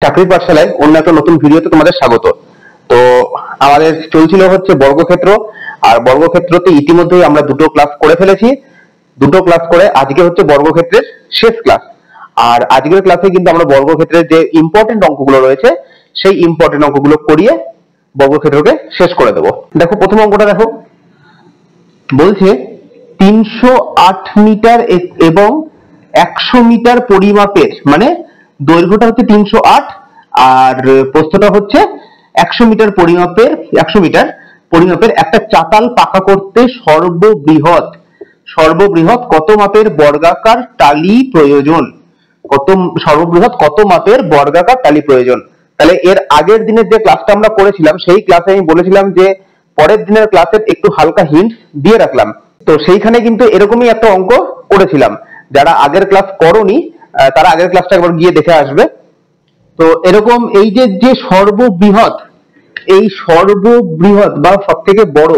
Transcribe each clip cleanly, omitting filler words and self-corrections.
চাকরির পাঠশালায় অন্য একটা নতুন ভিডিওতে তোমাদের স্বাগত। তো আমাদের চলছিল হচ্ছে বর্গক্ষেত্র, আর বর্গক্ষেত্রতে ইতিমধ্যেই আমরা দুটো ক্লাস করে ফেলেছি। দুটো ক্লাস করে আজকে হচ্ছে বর্গক্ষেত্রের শেষ ক্লাস। আর আজকের ক্লাসে কিন্তু আমরা বর্গক্ষেত্রের যে ইম্পর্টেন্ট অঙ্কগুলো রয়েছে সেই ইম্পর্টেন্ট অঙ্কগুলো করিয়ে বর্গক্ষেত্রকে শেষ করে দেবো। দেখো প্রথম অঙ্কটা দেখো, বলছে 308 মিটার এবং 100 মিটার পরিমাপের, মানে দৈর্ঘ্যটা হচ্ছে 308 আর প্রস্থটা হচ্ছে 100 মিটার পরিমাপের, 100 মিটার পরিমাপের একটা চাতাল পাকা করতে সর্ববৃহৎ কত মাপের বর্গাকার টালি প্রয়োজন? সর্ববৃহৎ কত মাপের বর্গাকার টালি প্রয়োজন? তাহলে এর আগের দিনের যে ক্লাসটা আমরা করেছিলাম সেই ক্লাসে আমি বলেছিলাম যে পরের দিনের ক্লাসের একটু হালকা হিন্ট দিয়ে রাখলাম। তো সেইখানে কিন্তু এরকমই একটা অঙ্ক করেছিলাম। যারা আগের ক্লাস করোনি তারা আগের ক্লাসটা একবার গিয়ে দেখে আসবে। তো এরকম এই যে সর্ববৃহৎ বা সব থেকে বড়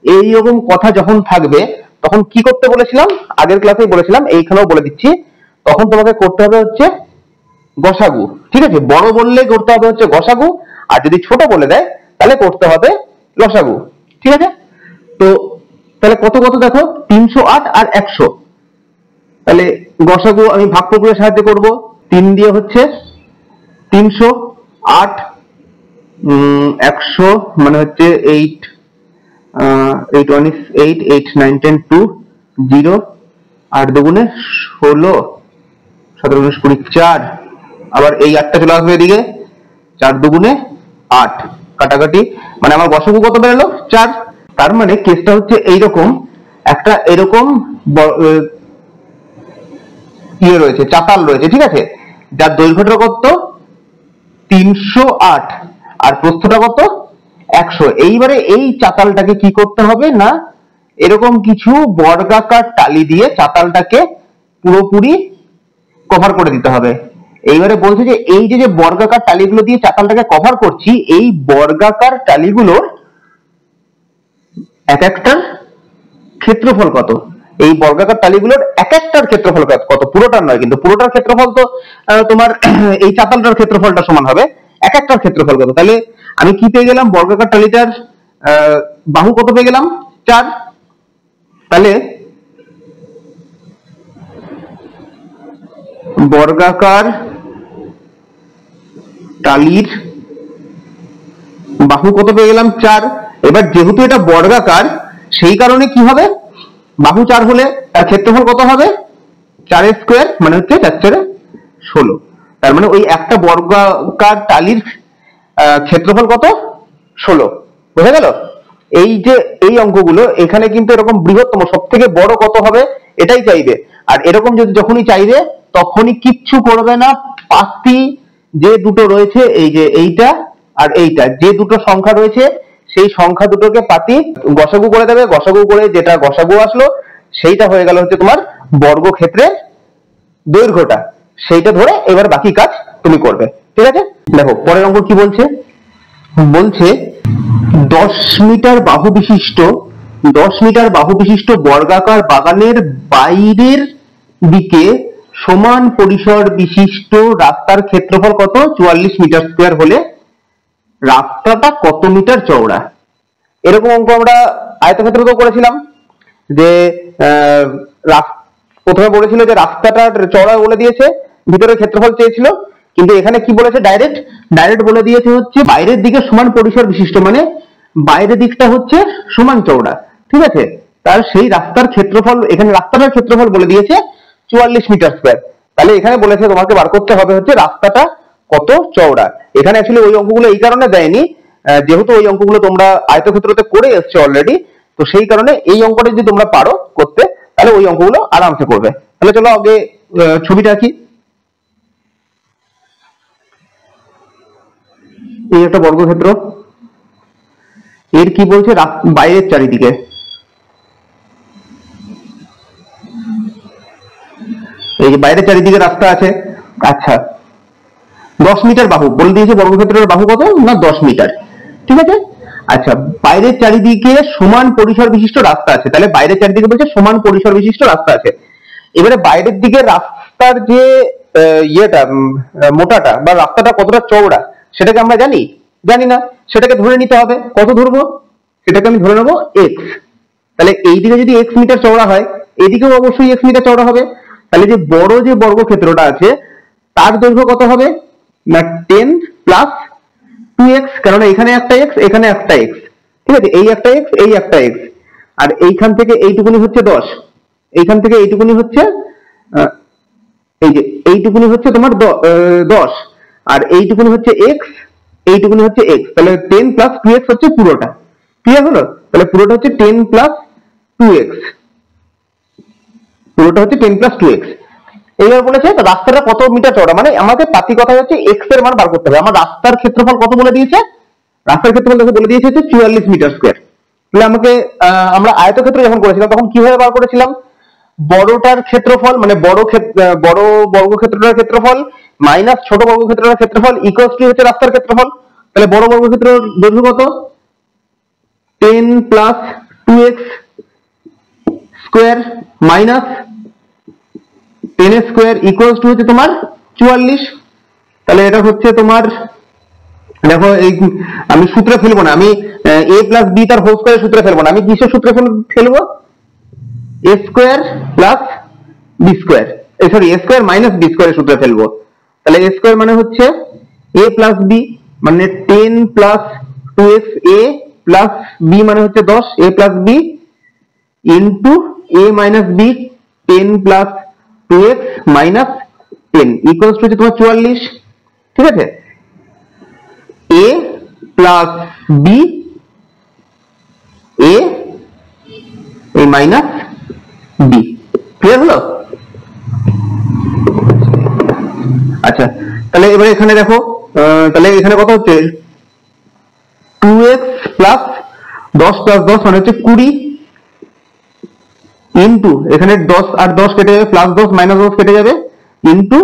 এইরকম কথা যখন থাকবে তখন কি করতে বলেছিলাম? আগের ক্লাসেই বলেছিলাম, এইখানেও বলে দিচ্ছি, তখন তোমাকে করতে হবে হচ্ছে গসাগু। ঠিক আছে, বড় বললে করতে হবে হচ্ছে গসাগু, আর যদি ছোট বলে দেয় তাহলে করতে হবে লসাগু। ঠিক আছে, তো তাহলে কত কত দেখো, 308 আর 100। তাহলে গসাগু আমি ভাগ প্রক্রিয়ার সাহায্যে করব। 3 দিয়ে হচ্ছে 308, 100 মানে হচ্ছে 8, 8 1 is 8, 8 9 10 2 0, 8 দুগুণে 16, 17 19 20 4, আবার এই 8টা চলে আসবে এদিকে, 4 দুগুণে 8, কাটাকাটি, মানে আমার গসাগু কত বেরোলো? 4। তার মানে কেসটা হচ্ছে এইরকম, একটা এরকম ইয়ে রয়েছে, চাতাল রয়েছে, ঠিক আছে, যার দৈর্ঘ্যটা কত? 308 আর প্রস্থটা কত? 100। এইবারে এই চাতালটাকে কি করতে হবে না, এরকম কিছু বর্গাকার টালি দিয়ে চাতালটাকে পুরোপুরি কভার করে দিতে হবে। এইবারে বলছে যে এই যে বর্গাকার টালিগুলো দিয়ে চাতালটাকে কভার করছি, এই বর্গাকার টালিগুলোর এক একটার ক্ষেত্রফল কত? এই বর্গাকার টালিগুলোর এক একটার ক্ষেত্রফল কত? পুরোটার নয়, কিন্তু পুরোটার ক্ষেত্রফল তো তোমার এই চাতালটার ক্ষেত্রফলটা সমান হবে, এক একটার ক্ষেত্রফল কত? তাহলে আমি কি পেয়ে গেলাম? বর্গাকার টালিটার বাহু কত পেয়ে গেলাম? 4। তাহলে বর্গাকার টালির বাহু কত পেয়ে গেলাম? 4। এবার যেহেতু এটা বর্গাকার সেই কারণে কি হবে, বাহু 4 হলে তার ক্ষেত্রফল কত হবে? 4 স্কয়ার, মানে হচ্ছে 4 4 16। তার মানে ওই একটা বর্গাকার টালির ক্ষেত্রফল কত? 16। বোঝা গেল? এই যে এই অঙ্কগুলো এখানে কিন্তু এরকম বৃহত্তম সব থেকে বড় কত হবে এটাই চাইবে। আর এরকম যদি যখনই চাইবে তখনই কিচ্ছু করবে না, পাতি যে দুটো রয়েছে, এই যে এইটা আর এইটা, যে দুটো সংখ্যা রয়েছে সেই সংখ্যা দুটোকে পাতি গসাগু করে দেবে। গসাগু করে যেটা গসাগু আসলো সেইটা হয়ে গেল হচ্ছে তোমার বর্গক্ষেত্রের দৈর্ঘ্যটা, সেইটা ধরে এবার বাকি কাজ তুমি করবে। ঠিক আছে, দেখো পরের অঙ্ক কি বলছে। বলছে 10 মিটার বাহু বিশিষ্ট বর্গাকার বাগানের বাইরের দিকে সমান পরিসর বিশিষ্ট রাস্তার ক্ষেত্রফল কত? 44 মিটার স্কয়ার হলে রাস্তাটা কত মিটার চওড়া? এরকম অঙ্ক আমরা আয়তক্ষেত্রতেও করেছিলাম, যে প্রথমে বলেছিল যে রাস্তাটার চওড়া বলে দিয়েছে, ভিতরে ক্ষেত্রফল চেয়েছিল, কিন্তু এখানে কি বলেছে? ডাইরেক্ট বলে দিয়েছে হচ্ছে বাইরের দিকে সমান পরিসর বিশিষ্ট, মানে বাইরের দিকটা হচ্ছে সমান চওড়া। ঠিক আছে, তার সেই রাস্তার ক্ষেত্রফল, এখানে রাস্তাটার ক্ষেত্রফল বলে দিয়েছে 44 মিটার স্কয়ার। তাহলে এখানে বলেছে তোমাকে বার করতে হবে হচ্ছে রাস্তাটা কত চওড়া। এখানে অ্যাকচুয়ালি ওই অঙ্কগুলো এই কারণে দেয়নি, যেহেতু ওই অঙ্কগুলো তোমরা আয়তক্ষেত্রতে করে এসছো অলরেডি, তো সেই কারণে এই অঙ্কটা যদি তোমরা পারো করতে তাহলে ওই অঙ্কগুলো আরামসে করবে। তাহলে চলো আগে ছবিটা আঁকি। এই একটা বর্গক্ষেত্র, এর কি বলছে? বাইরের চারিদিকে, এই যে বাইরের চারিদিকে রাস্তা আছে। আচ্ছা, 10 মিটার বাহু বলে দিয়েছে, বর্গক্ষেত্রের বাহু কত না? 10 মিটার। ঠিক আছে, আচ্ছা, বাইরের চারিদিকে সমান পরিসর বিশিষ্ট রাস্তা আছে, তাহলে বাইরের চারিদিকে বলছে সমান পরিসর বিশিষ্ট রাস্তা আছে। এবারে বাইরের দিকে রাস্তার যে ইয়েটা মোটাটা বা রাস্তাটা কতটা চওড়া সেটাকে আমরা জানি? জানি না। সেটাকে ধরে নিতে হবে। কত ধরবো? সেটাকে আমি ধরে নেবো এক্স। তাহলে এইদিকে যদি এক্স মিটার চওড়া হয়, এদিকেও অবশ্যই এক্স মিটার চওড়া হবে। তাহলে যে বড় যে বর্গক্ষেত্রটা আছে তার দৈর্ঘ্য কত হবে? না 10 প্লাস 2x, কেননা এখানে একটা এক্স, এখানে একটা এক্স, ঠিক আছে? এই একটা এক্স, এই একটা এক্স, আর এইখান থেকে এইটুকুনি হচ্ছে 10, এইখান থেকে এইটুকুনি হচ্ছে এই যে এইটুকুনি হচ্ছে তোমার 10, আর এইটুকুনি হচ্ছে এক্স, এইটুকুনি হচ্ছে এক্স। তাহলে 10 প্লাস 2x হচ্ছে পুরোটা। ক্লিয়ার হলো? তাহলে পুরোটা হচ্ছে 10 প্লাস 2x, পুরোটা হচ্ছে 10 প্লাস 2x। এইবার বলেছে রাস্তাটা কত মিটার চওড়া, মানে আমাকে পাতি কথা হচ্ছে এক্স এর মান বার করতে হবে। আমার রাস্তার ক্ষেত্রফল কত বলে দিয়েছে? রাস্তার ক্ষেত্রফল দেখে বলে দিয়েছে হচ্ছে 44 মিটার স্কয়ার। তাহলে আমাকে আমরা আয়তক্ষেত্র যখন করেছিলাম তখন কিভাবে বার করেছিলাম? বড়টার ক্ষেত্রফল মানে বড় বর্গক্ষেত্রটার ক্ষেত্রফল মাইনাস ছোট বর্গক্ষেত্রটার ক্ষেত্রফল ইকুয়ালস টু হচ্ছে রাস্তার ক্ষেত্রফল। তাহলে বড় বর্গক্ষেত্রের দৈর্ঘ্য কত? 10 plus 2x square minus 10 square equals to হচ্ছে তোমার 44। তাহলে এটা হচ্ছে তোমার, দেখো এই আমি সূত্রে ফেলবো না, আমি a প্লাস b তার হোল স্কয়ারের সূত্রে ফেলবো না, আমি কিসের সূত্রে ফেলবো? a square plus b square, sorry a square minus b স্কয়ারের সূত্রে ফেলবো। তাহলে a স্কয়ার মানে হচ্ছে a প্লাস b মানে 10 plus 2x a plus b মানে হচ্ছে 10 a plus b into a minus b 10 plus 2x minus 10 equals to হচ্ছে তোমার 44। ঠিক আছে? a প্লাস b a এই মাইনাস b। ক্লিয়ার হলো? আচ্ছা, তাহলে এবারে এখানে দেখো, তাহলে এখানে কত হচ্ছে? 2x প্লাস 10 প্লাস 10 মানে হচ্ছে 20 ইন্টু এখানে 10 আর 10 কেটে যাবে, প্লাস 10 মাইনাস 10 কেটে যাবে, ইন্টু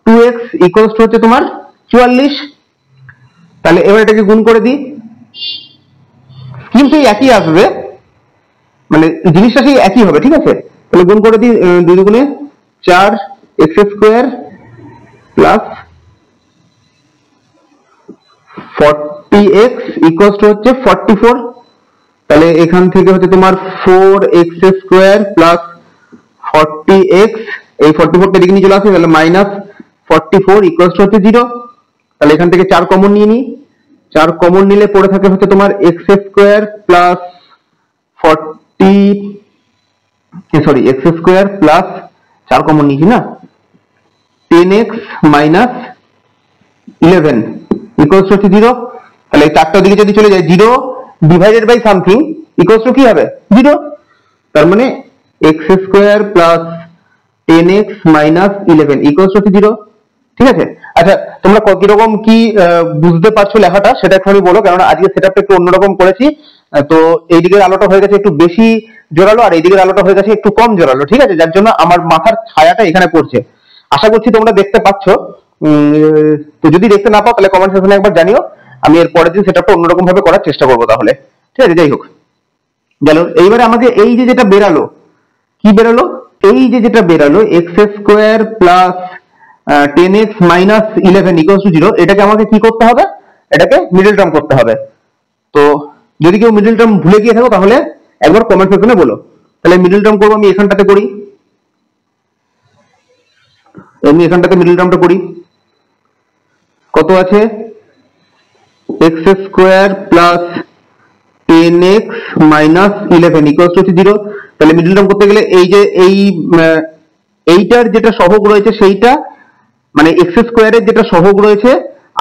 2x ইকুয়ালস টু হচ্ছে তোমার 44। তাহলে এবার এটাকে গুণ করে দিই, কিন্তু একই আসবে, মানে জিনিসটা সেই একই হবে। ঠিক আছে? তাহলে গুণ করে দিই, 2 দুগুণে 4 x square plus 40x equals to হচ্ছে 44। তাহলে এখান থেকে হচ্ছে তোমার 4x স্কয়ার প্লাস 40x, এই 44 টা দিকে নিয়ে চলে আসে, তাহলে মাইনাস 44 ইকুয়ালস টু হচ্ছে 0। তাহলে এখান থেকে 4 কমন নিয়ে নিই, 4 কমন নিলে পড়ে থাকে হচ্ছে তোমার x square plus x square plus 4 common নিয়েছি না, 10x মাইনাস 11 ইকুয়ালস টু হচ্ছে 0। তাহলে এই 4টা দিকে যদি চলে যায়, 0 divided by something equals to কি হবে? 0। তার মানে x square plus 10x minus 11 equals to 0। ঠিক আছে? আচ্ছা, তোমরা কিরকম কি বুঝতে পারছো লেখাটা সেটা একটু বলো, কারণ আজকে সেটআপটা একটু অন্যরকম করেছি। তো এই দিকের আলোটা হয়ে গেছে একটু বেশি জোরালো, আর এই দিকের আলোটা হয়ে গেছে একটু কম জোরালো। ঠিক আছে? যার জন্য আমার মাথার ছায়াটা এখানে পড়ছে। আশা করছি তোমরা দেখতে পাচ্ছ। তো যদি দেখতে না পাও তাহলে কমেন্ট সেকশনে একবার জানিও, আমি এর পরের দিন সেটআপটা অন্যরকম ভাবে করার চেষ্টা করবো তাহলে। ঠিক আছে? যাই হোক, গেল। এইবারে আমাকে এই যে যেটা বেরালো, কি বেরালো? এই যে যেটা বেরালো x square plus 10x minus 11 equals to 0, এটাকে আমাকে কি করতে হবে? এটাকে মিডল টার্ম করতে হবে। তো যদি কেউ মিডল টার্ম ভুলে গিয়ে থাকো তাহলে একবার কমেন্ট সেকশনে বলো। তাহলে মিডল টার্ম করবো, আমি এখানটাতে করি, আমি এখানটাতে মিডল টার্মটা করি। কত আছে? x square plus 10x minus 11 equals to 0। তাহলে মিডল টার্ম করতে গেলে এই যে এইটার যেটা সহগ রয়েছে সেইটা, মানে x স্কয়ারের যেটা সহগ রয়েছে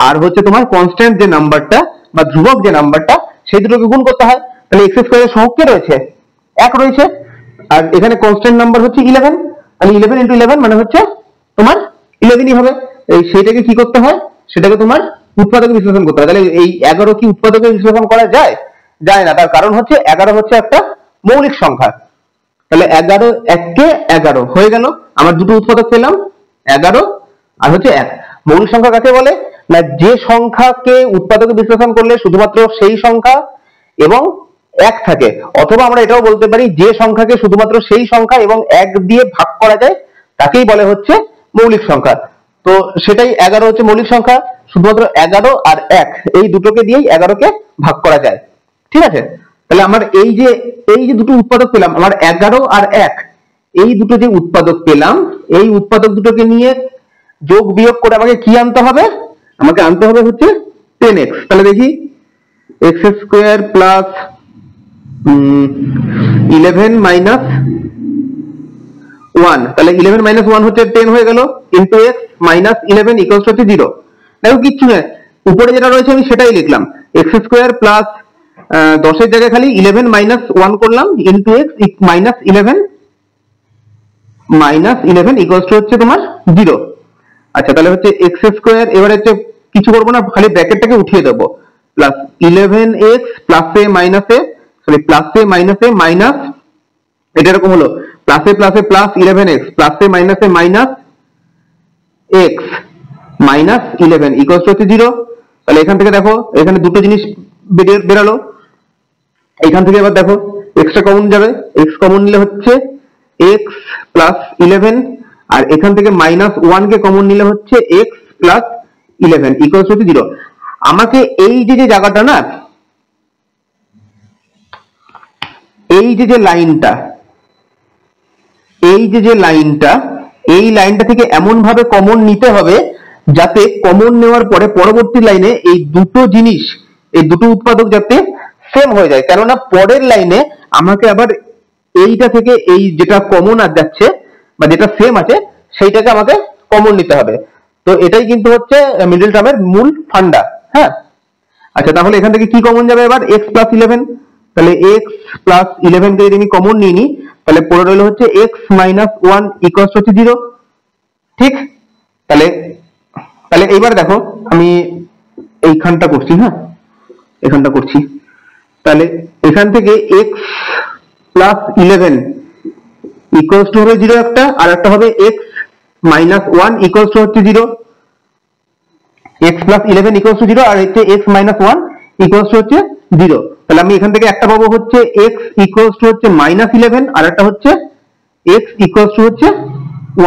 আর হচ্ছে তোমার কনস্ট্যান্ট যে নাম্বারটা বা ধ্রুবক যে নাম্বারটা, সেই দুটোকে গুণ করতে হয়। তাহলে x স্কয়ারের সহগ কে রয়েছে? 1 রয়েছে, আর এখানে কনস্ট্যান্ট নাম্বার হচ্ছে 11। তাহলে 11 × 11 মানে হচ্ছে তোমার 11ই হবে। এই সেইটাকে কি করতে হয়? সেটাকে তোমার উৎপাদকে বিশ্লেষণ করতে হয়। তাহলে এই 11 কি উৎপাদকে বিশ্লেষণ করা যায়? যায় না। তার কারণ হচ্ছে 11 হচ্ছে একটা মৌলিক সংখ্যা। তাহলে 11 1 11 হয়ে গেল, আমার দুটো উৎপাদক পেলাম, 11 আর হচ্ছে 1। মৌলিক সংখ্যা কাকে বলে? না যে সংখ্যাকে উৎপাদকে বিশ্লেষণ করলে শুধুমাত্র সেই সংখ্যা এবং 1 থাকে, অথবা আমরা এটাও বলতে পারি যে সংখ্যাকে শুধুমাত্র সেই সংখ্যা এবং 1 দিয়ে ভাগ করা যায় তাকেই বলে হচ্ছে মৌলিক সংখ্যা। তো সেটাই 11 হচ্ছে মৌলিক সংখ্যা, শুধুমাত্র 11 আর 1 এই দুটোকে দিয়েই 11কে ভাগ করা যায়। ঠিক আছে, তাহলে আমার এই যে দুটো উৎপাদক পেলাম, আমার 11 আর 1 এই দুটো যে উৎপাদক পেলাম, এই উৎপাদক দুটোকে নিয়ে যোগ বিয়োগ করে আমাকে কি আনতে হবে, আমাকে আনতে হবে হচ্ছে 10x। তাহলে দেখি x স্কোয়ার প্লাস 11 মাইনাস 1, তাহলে 11 মাইনাস 1 হচ্ছে 10 হয়ে গেল, ইন্টু x মাইনাস 11 ইকুয়ালস হচ্ছে 0। দেখো কিচ্ছু নয়, উপরে যেটা রয়েছে আমি সেটাই লিখলাম, x স্কোয়ার প্লাস 10 এর জায়গায় খালি 11 মাইনাস 1 করলাম, ইন্টু x মাইনাস 11 ইকুয়ালস হচ্ছে তোমার 0। আচ্ছা, তাহলে হচ্ছে x স্কোয়ার, এবারে হচ্ছে কিছু করবো না, খালি ব্র্যাকেটটাকে উঠিয়ে দেবো, প্লাস 11x প্লাস এ মাইনাস এ, সরি প্লাস এ মাইনাস এ মাইনাস, এটা এরকম হলো প্লাসে প্লাসে প্লাস 11x প্লাসে মাইনাসে মাইনাস x মাইনাস 11 ইকুয়ালস হচ্ছে 0। তাহলে এখান থেকে দেখো এখানে দুটো জিনিস বেরালো, এখান থেকে এবার দেখো এক্সটা কমন যাবে, x কমন নিলে হচ্ছে x প্লাস 11, আর এখান থেকে মাইনাস 1 কে কমন নিলে হচ্ছে x প্লাস 11 ইকুয়ালস হচ্ছে 0। আমাকে এই যে জায়গাটা না, এই যে লাইনটা, এই যে লাইনটা, এই লাইনটা থেকে এমন ভাবে কমন নিতে হবে যাতে কমন নেওয়ার পরে পরবর্তী লাইনে এই দুটো জিনিস, এই দুটো উৎপাদক যাতে সেম হয়ে যায়, কেননা পরের লাইনে আমাকে আবার এইটা থেকে এই যেটা কমন আর যাচ্ছে বা যেটা সেম আছে সেইটাকে আমাকে কমন নিতে হবে। তো এটাই কিন্তু হচ্ছে মিডল টার্মের মূল ফান্ডা। হ্যাঁ, আচ্ছা তাহলে এখান থেকে কি কমন যাবে এবার, x প্লাস 11, তাহলে x প্লাস 11 কে যদি আমি কমন নিয়ে নিই তাহলে পড়ে রইল হচ্ছে x মাইনাস 1 ইকুয়ালস হচ্ছে 0। ঠিক, তাহলে এইবার দেখো আমি এইখানটা করছি, হ্যাঁ এখানটা করছি, তাহলে এখান থেকে x প্লাস 11 ইকুয়ালস টু হবে 0 একটা, আর একটা হবে x মাইনাস 1 ইকুয়ালস টু হচ্ছে 0, x প্লাস 11 ইকুয়ালস টু 0 আর হচ্ছে x মাইনাস 1 ইকুয়ালস টু হচ্ছে 0। তাহলে আমি এখান থেকে একটা পাবো হচ্ছে x ইকুয়ালস টু হচ্ছে মাইনাস 11, আর একটা হচ্ছে x ইকুয়ালস টু হচ্ছে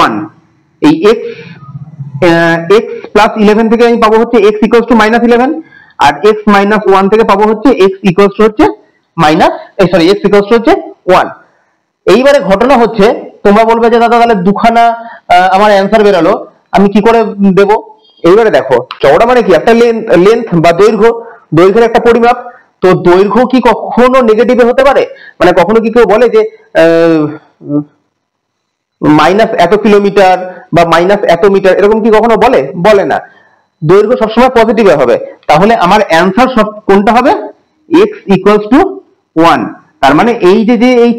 1। এই x প্লাস 11 থেকে আমি পাবো হচ্ছে x ইকুয়ালস টু মাইনাস 11, আর x মাইনাস 1 থেকে পাবো হচ্ছে x ইকুয়ালস টু হচ্ছে minus, sorry x equals to হচ্ছে 1। এইবারে ঘটনা হচ্ছে তোমরা বলবে যে দাদা তাহলে দুখানা আমার অ্যান্সার বেরালো, আমি কি করে দেব? এইবারে দেখো চওড়া মানে কি, একটা লেন্থ বা দৈর্ঘ্যের একটা পরিমাপ। তো দৈর্ঘ্য কি কখনো নেগেটিভে হতে পারে? মানে কখনো কি কেউ বলে যে মাইনাস এত কিলোমিটার বা মাইনাস এত মিটার, এরকম কি কখনো বলে না। দৈর্ঘ্য সবসময় পজিটিভে হবে। তাহলে আমার অ্যান্সার সব কোনটা হবে, x ইকুয়ালস টু 1। তার মানে এই যে এই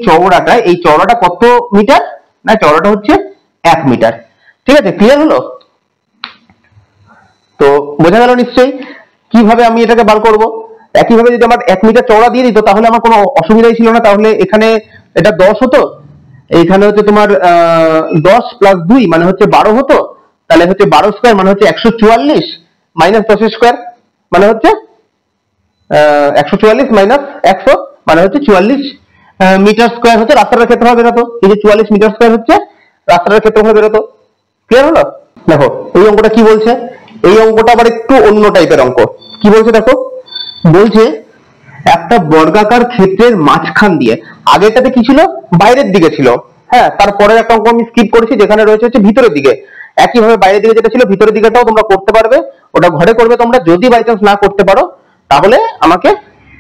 চওড়াটা কত মিটার, না চওড়াটা হচ্ছে 1 মিটার। ঠিক আছে, ক্লিয়ার হলো? তো বোঝা গেল নিশ্চয়ই কিভাবে আমি এটাকে বার করব। একইভাবে যদি আমার 1 মিটার চওড়া দিয়ে দিত তাহলে আমার কোনো অসুবিধাই ছিল না, তাহলে এখানে এটা 10 হতো, এইখানে হচ্ছে তোমার 10 প্লাস 2 মানে হচ্ছে 12 হতো, তাহলে হচ্ছে 12 স্কয়ার মানে হচ্ছে 144 মাইনাস 10 স্কয়ার মানে হচ্ছে 144 মাইনাস 100 মানে হচ্ছে 44 মিটার স্কয়ার হচ্ছে রাস্তাটার ক্ষেত্রফল বেরোতো। এই যে 44 মিটার স্কয়ার হচ্ছে রাস্তাটার ক্ষেত্রফল বেরোতো। ক্লিয়ার হলো? দেখো এই অঙ্কটা কি বলছে, এই অঙ্কটা আবার একটু অন্য টাইপের অঙ্ক। কি বলছে দেখো, বলছে একটা বর্গাকার ক্ষেত্রের মাঝখান দিয়ে, আগেরটাতে কি ছিল, বাইরের দিকে ছিল, হ্যাঁ তারপরে একটা অঙ্ক আমি স্কিপ করেছি যেখানে রয়েছে হচ্ছে ভিতরের দিকে। একইভাবে বাইরের দিকে যেটা ছিল ভিতরের দিকেটাও তোমরা করতে পারবে, ওটা ঘরে করবে তোমরা। যদি বাই চান্স না করতে পারো তাহলে আমাকে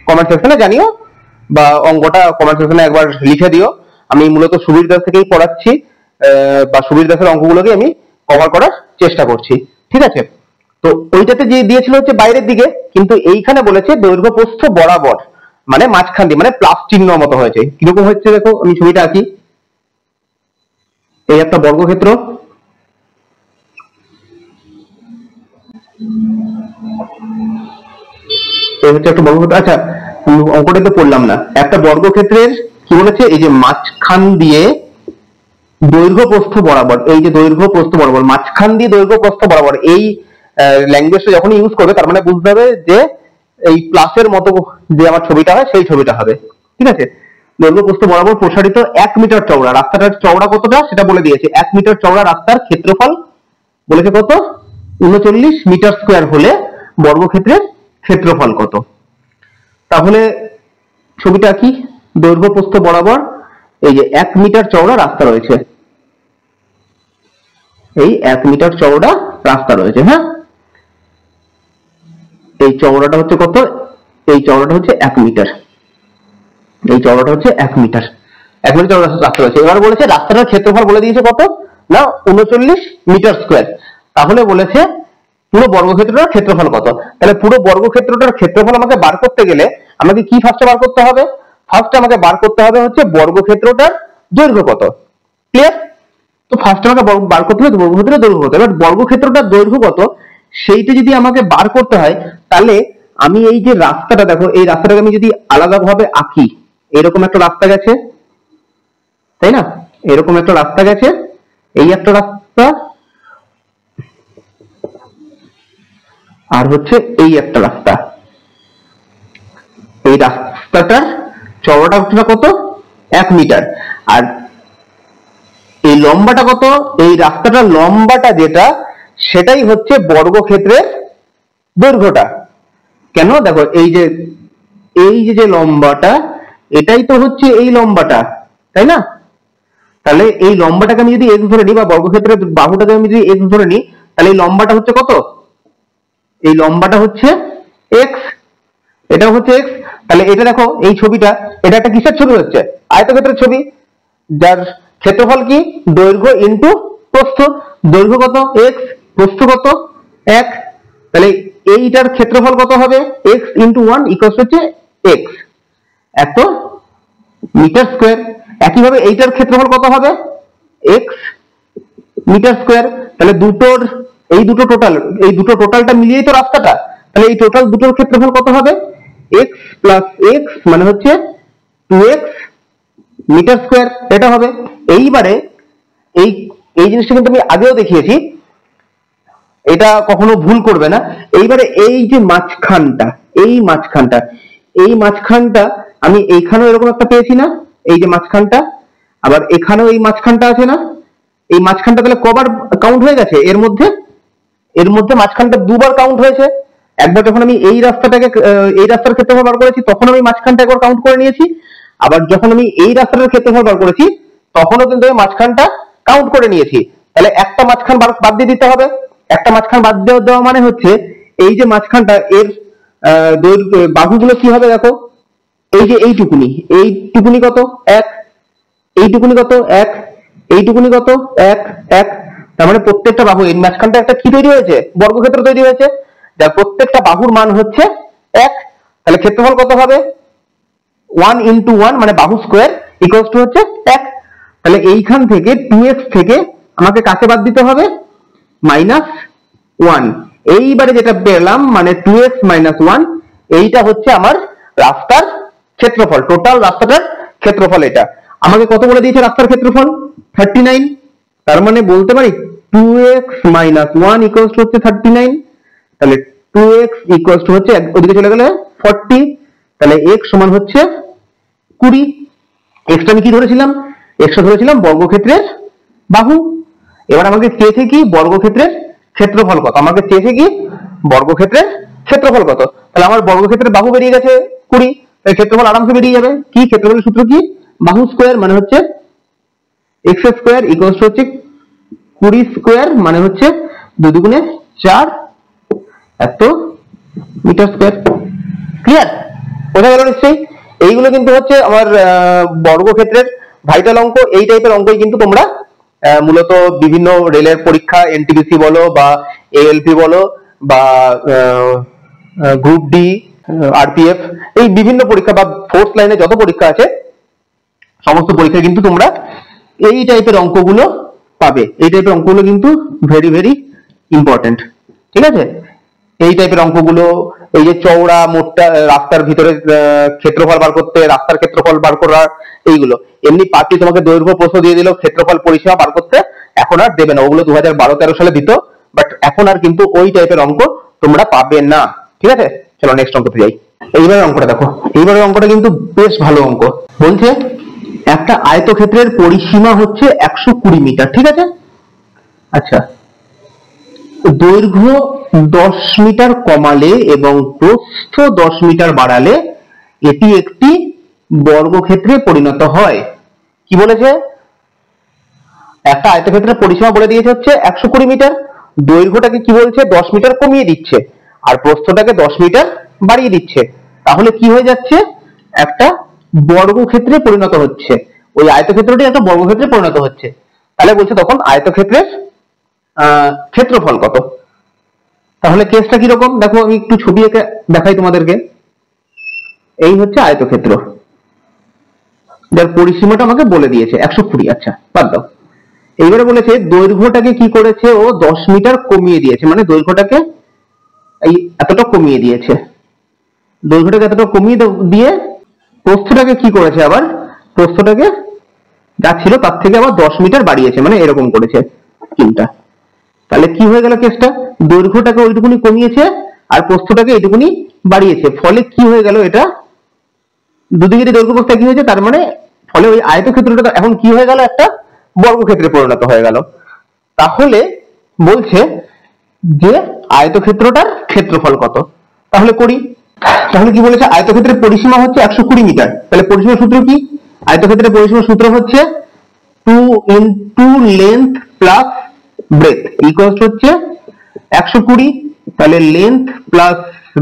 কমেন্ট সেকশনে জানিও, বা অঙ্কটা কমেন্ট সেকশনে একবার লিখে দিও। আমি মূলত সুবীর দাস থেকেই পড়াচ্ছি, বা সুবীর দাসের অঙ্কগুলোকে আমি কভার করার চেষ্টা করছি। ঠিক আছে, তো ওইটাতে যে দিয়েছিল হচ্ছে বাইরের দিকে, কিন্তু এইখানে বলেছে দৈর্ঘ্য প্রস্থ বরাবর, মানে মাঝখান দিয়ে, মানে প্লাস চিহ্ন মতো হয়েছে। কিরকম হচ্ছে দেখো, আমি ছবিটা আঁকি। এই একটা বর্গক্ষেত্র, এই হচ্ছে একটা বর্গক্ষেত্র। আচ্ছা অঙ্কটা তো পড়লাম না। একটা বর্গক্ষেত্রের কি বলেছে, এই যে মাঝখান দিয়ে দৈর্ঘ্য প্রস্থ বরাবর, এই যে দৈর্ঘ্য প্রস্থ বরাবর, মাঝখান দিয়ে দৈর্ঘ্য প্রস্থ বরাবর, এই ল্যাঙ্গুয়েজটা যখন ইউজ করবে তার মানে বুঝতে হবে যে এই প্লাসের মতো যে আমার ছবিটা হয় সেই ছবিটা হবে। ঠিক আছে, দৈর্ঘ্য প্রস্থ বরাবর প্রসারিত 1 মিটার চওড়া রাস্তাটার চওড়া কতটা সেটা বলে দিয়েছে। 1 মিটার চওড়া রাস্তার ক্ষেত্রফল বলেছে কত 39 মিটার স্কোয়ার হলে বর্গক্ষেত্রের ক্ষেত্রফল কত। তাহলে ছবিটা কি, দৈর্ঘ্য প্রস্থ বরাবর এই যে 1 মিটার চওড়া রাস্তা রয়েছে, এই 1 মিটার চওড়া রাস্তা রয়েছে। হ্যাঁ, এই চওড়াটা হচ্ছে কত, এই চওড়াটা হচ্ছে 1 মিটার, এই চওড়াটা হচ্ছে 1 মিটার, 1 মিটার চওড়া রাস্তা রয়েছে। এবার বলেছে রাস্তাটার ক্ষেত্রফল বলে দিয়েছে কত না 39 মিটার স্কোয়ার। তাহলে বলেছে পুরো বর্গক্ষেত্রটার ক্ষেত্রফল কত। তাহলে পুরো বর্গক্ষেত্রটার ক্ষেত্রফল আমাকে বার করতে গেলে আমাকে কি ফার্স্টে বার করতে হবে, ফার্স্টে আমাকে বার করতে হবে হচ্ছে বর্গক্ষেত্রটার দৈর্ঘ্য কত। ক্লিয়ার? তো ফার্স্টে আমাকে বার করতে হবে বর্গক্ষেত্রের দৈর্ঘ্য কত। এবার বর্গক্ষেত্রটার দৈর্ঘ্য কত সেইটা যদি আমাকে বার করতে হয়, তাহলে আমি এই যে রাস্তাটা দেখো, এই রাস্তাটাকে আমি যদি আলাদাভাবে আঁকি, এরকম একটা রাস্তা গেছে, তাই না, এরকম একটা রাস্তা গেছে, এই একটা রাস্তা, আর হচ্ছে এই একটা রাস্তা। এই রাস্তাটার চওড়াটা কত 1 মিটার, আর এই লম্বাটা কত, এই রাস্তাটার লম্বাটা যেটা সেটাই হচ্ছে বর্গক্ষেত্রের দৈর্ঘ্যটা। কেন, দেখো এই যে লম্বাটা এটাই তো হচ্ছে এই লম্বাটা, তাই না। তাহলে এই লম্বাটাকে আমি যদি x ধরে নিই, বা বর্গক্ষেত্রের বাহুটাকে আমি যদি x ধরে নিই, তাহলে এই লম্বাটা হচ্ছে কত, এই লম্বাটা হচ্ছে x, এটা হচ্ছে x। তাহলে এটা দেখো, এই ছবিটা এটা একটা কিসের ছবি হচ্ছে, আয়তক্ষেত্রের ছবি, যার ক্ষেত্রফল কি দৈর্ঘ্য ইনটু প্রস্থ। দৈর্ঘ্য কত x, প্রস্থ কত 1, তাহলে এইটার ক্ষেত্রফল কত হবে x ইনটু 1 ইকুয়ালস হচ্ছে x, এত মিটার স্কোয়ার। একইভাবে এইটার ক্ষেত্রফল কত হবে x মিটার স্কোয়ার। তাহলে এই দুটো টোটালটা মিলিয়েই তো রাস্তাটা, তাহলে এই টোটাল দুটোর ক্ষেত্রফল কত হবে x প্লাস x মানে হচ্ছে 2x মিটার স্কোয়ার, এটা হবে। এইবারে এই জিনিসটা কিন্তু আমি আগেও দেখিয়েছি, এটা কখনো ভুল করবে না। এইবারে এই যে মাঝখানটা আমি এইখানেও এরকম একটা পেয়েছি না, এই যে মাঝখানটা, আবার এখানেও এই মাঝখানটা আছে না, এই মাঝখানটা তাহলে কবার কাউন্ট হয়ে গেছে, এর মধ্যে মাঝখানটা দুবার কাউন্ট হয়েছে। একবার যখন আমি এই রাস্তার ক্ষেত্রফল বার করেছি তখন আমি মাঝখানটা একবার কাউন্ট করে নিয়েছি, আবার যখন আমি এই রাস্তাটার ক্ষেত্রফল বার করেছি তখনও কিন্তু আমি মাঝখানটা কাউন্ট করে নিয়েছি। তাহলে একটা মাঝখান বাদ দিয়ে দিতে হবে। একটা মাঝখান বাদ দেওয়া মানে হচ্ছে এই যে মাঝখানটা এর বাহুগুলো কি হবে দেখো, এই যে এইটুকুনি কত 1, এইটুকুনি কত 1, এইটুকুনি কত 1 1, তার মানে প্রত্যেকটা বাহু, এই মাঝখানটা একটা কি তৈরি হয়েছে, বর্গক্ষেত্র তৈরি হয়েছে, যার প্রত্যেকটা বাহুর মান হচ্ছে 1। তাহলে ক্ষেত্রফল কত হবে 1 ইনটু 1 মানে বাহু স্কোয়ার ইকুয়ালস টু হচ্ছে 1। তাহলে এইখান থেকে 2x থেকে আমাকে কাছে বাদ দিতে হবে -1। এইবারে যেটা পেলাম মানে 2x - 1, এইটা হচ্ছে আমার রাস্তার ক্ষেত্রফল, টোটাল রাস্তাটার ক্ষেত্রফল। এটা আমাকে কত বলে দিয়েছে রাস্তার ক্ষেত্রফল 39, তার মানে বলতে পারি 2x - 1 ইকুয়ালস টু হচ্ছে 39। তাহলে 2x ইকুয়ালস টু হচ্ছে ওদিকে চলে গেলে 40, তাহলে x সমান হচ্ছে 20। এক্সটা আমি কি ধরেছিলাম, এক্সটা ধরেছিলাম বর্গক্ষেত্রের বাহু। এবার আমাকে চেয়েছে কি বর্গক্ষেত্রের ক্ষেত্রফল কত, আমাকে চেয়েছে কি বর্গক্ষেত্রের ক্ষেত্রফল কত। তাহলে আমার বর্গক্ষেত্রের বাহু বেরিয়ে গেছে 20, তাহলে ক্ষেত্রফল আরামসে বেরিয়ে যাবে। কি ক্ষেত্রফলের সূত্র কি, বাহু স্কোয়ার মানে হচ্ছে x স্কোয়ার ইকুয়ালস টু হচ্ছে 20 স্কোয়ার মানে হচ্ছে 2 দুগুণে 4 এত মিটার স্কোয়ার। ক্লিয়ার? বোঝা গেল নিশ্চয়ই। এইগুলো কিন্তু হচ্ছে আমার বর্গক্ষেত্রের ভাইটাল অঙ্ক। এই টাইপের অঙ্কই কিন্তু তোমরা মূলত বিভিন্ন রেলের পরীক্ষা, এনটিপিসি বলো বা এএলপি বলো বা গ্রুপ ডি, আরপিএফ, এই বিভিন্ন পরীক্ষা বা ফোর্স লাইনে যত পরীক্ষা আছে সমস্ত পরীক্ষায় কিন্তু তোমরা এই টাইপের অঙ্কগুলো পাবে। এই টাইপের অঙ্কগুলো কিন্তু ভেরি ভেরি ইম্পর্টেন্ট। ঠিক আছে, এই টাইপের অঙ্কগুলো, এই যে চওড়া মোটা রাস্তার ভিতরে ক্ষেত্রফল বার করতে, রাস্তার ক্ষেত্রফল বার করা, এইগুলো এমনি পার্টি তোমাকে দৈর্ঘ্য প্রস্থ দিয়ে দিল, ক্ষেত্রফল পরিসীমা বার করতে এখন আর দেবে না, ওগুলো 2012-13 সালে দিত, বাট এখন আর কিন্তু ওই টাইপের অঙ্ক তোমরা পাবে না। ঠিক আছে, চলো নেক্সট অঙ্কতে যাই। এইবারের অঙ্কটা দেখো, এইবারের অঙ্কটা কিন্তু বেশ ভালো অঙ্ক। বলছে একটা আয়তক্ষেত্রের পরিসীমা হচ্ছে 120 মিটার। ঠিক আছে, আচ্ছা দৈর্ঘ্য 10 মিটার কমালে এবং প্রস্থ 10 মিটার বাড়ালে এটি একটি বর্গক্ষেত্রে পরিণত হয়। কি বলেছে? একটা আয়তক্ষেত্রের পরিসীমা বলে দিয়েছে হচ্ছে 120 মিটার, দৈর্ঘ্যটাকে কি বলছে 10 মিটার কমিয়ে দিচ্ছে আর প্রস্থটাকে 10 মিটার বাড়িয়ে দিচ্ছে, তাহলে কি হয়ে যাচ্ছে? একটা বর্গক্ষেত্রে পরিণত হচ্ছে, ওই আয়তক্ষেত্রটি একটা বর্গক্ষেত্রে পরিণত হচ্ছে। তাহলে বলছে তখন আয়তক্ষেত্রের ক্ষেত্রফল কত। তাহলে কেসটা কিরকম দেখো, আমি একটু ছবি এঁকে দেখাই তোমাদেরকে। এই হচ্ছে আয়তক্ষেত্র, যার পরিসীমাটা আমাকে বলে দিয়েছে 120। আচ্ছা বাদ দাও। এইবারে বলেছে দৈর্ঘ্যটাকে কি করেছে ও 10 মিটার কমিয়ে দিয়েছে, মানে দৈর্ঘ্যটাকে এই এতটা কমিয়ে দিয়েছে, দৈর্ঘ্যটাকে এতটা কমিয়ে দিয়ে প্রস্থটাকে কি করেছে, আবার প্রস্থটাকে যা ছিল তার থেকে আবার 10 মিটার বাড়িয়েছে, মানে এরকম করেছে স্কিমটা। তাহলে কি হয়ে গেল কেসটা? দৈর্ঘ্যটাকে ওইটুকুনি কমিয়েছে আর প্রস্থটাকে এইটুকুনি বাড়িয়েছে, ফলে কি হয়ে গেল? এটা দুদিকেরই দৈর্ঘ্য প্রস্থ কি হয়েছে, তার মানে ফলে ওই আয়তক্ষেত্রটা এখন কি হয়ে গেল? একটা বর্গক্ষেত্রে পরিণত হয়ে গেল। তাহলে বলছে যে আয়তক্ষেত্রটার ক্ষেত্রফল কত। তাহলে করি। তাহলে কি বলেছে? আয়তক্ষেত্রের পরিসীমা হচ্ছে 120 মিটার। তাহলে পরিসীমার সূত্র কি? আয়তক্ষেত্রের পরিসীমার সূত্র হচ্ছে 2 into length plus breadth equals হচ্ছে 120। তাহলে লেন্থ প্লাস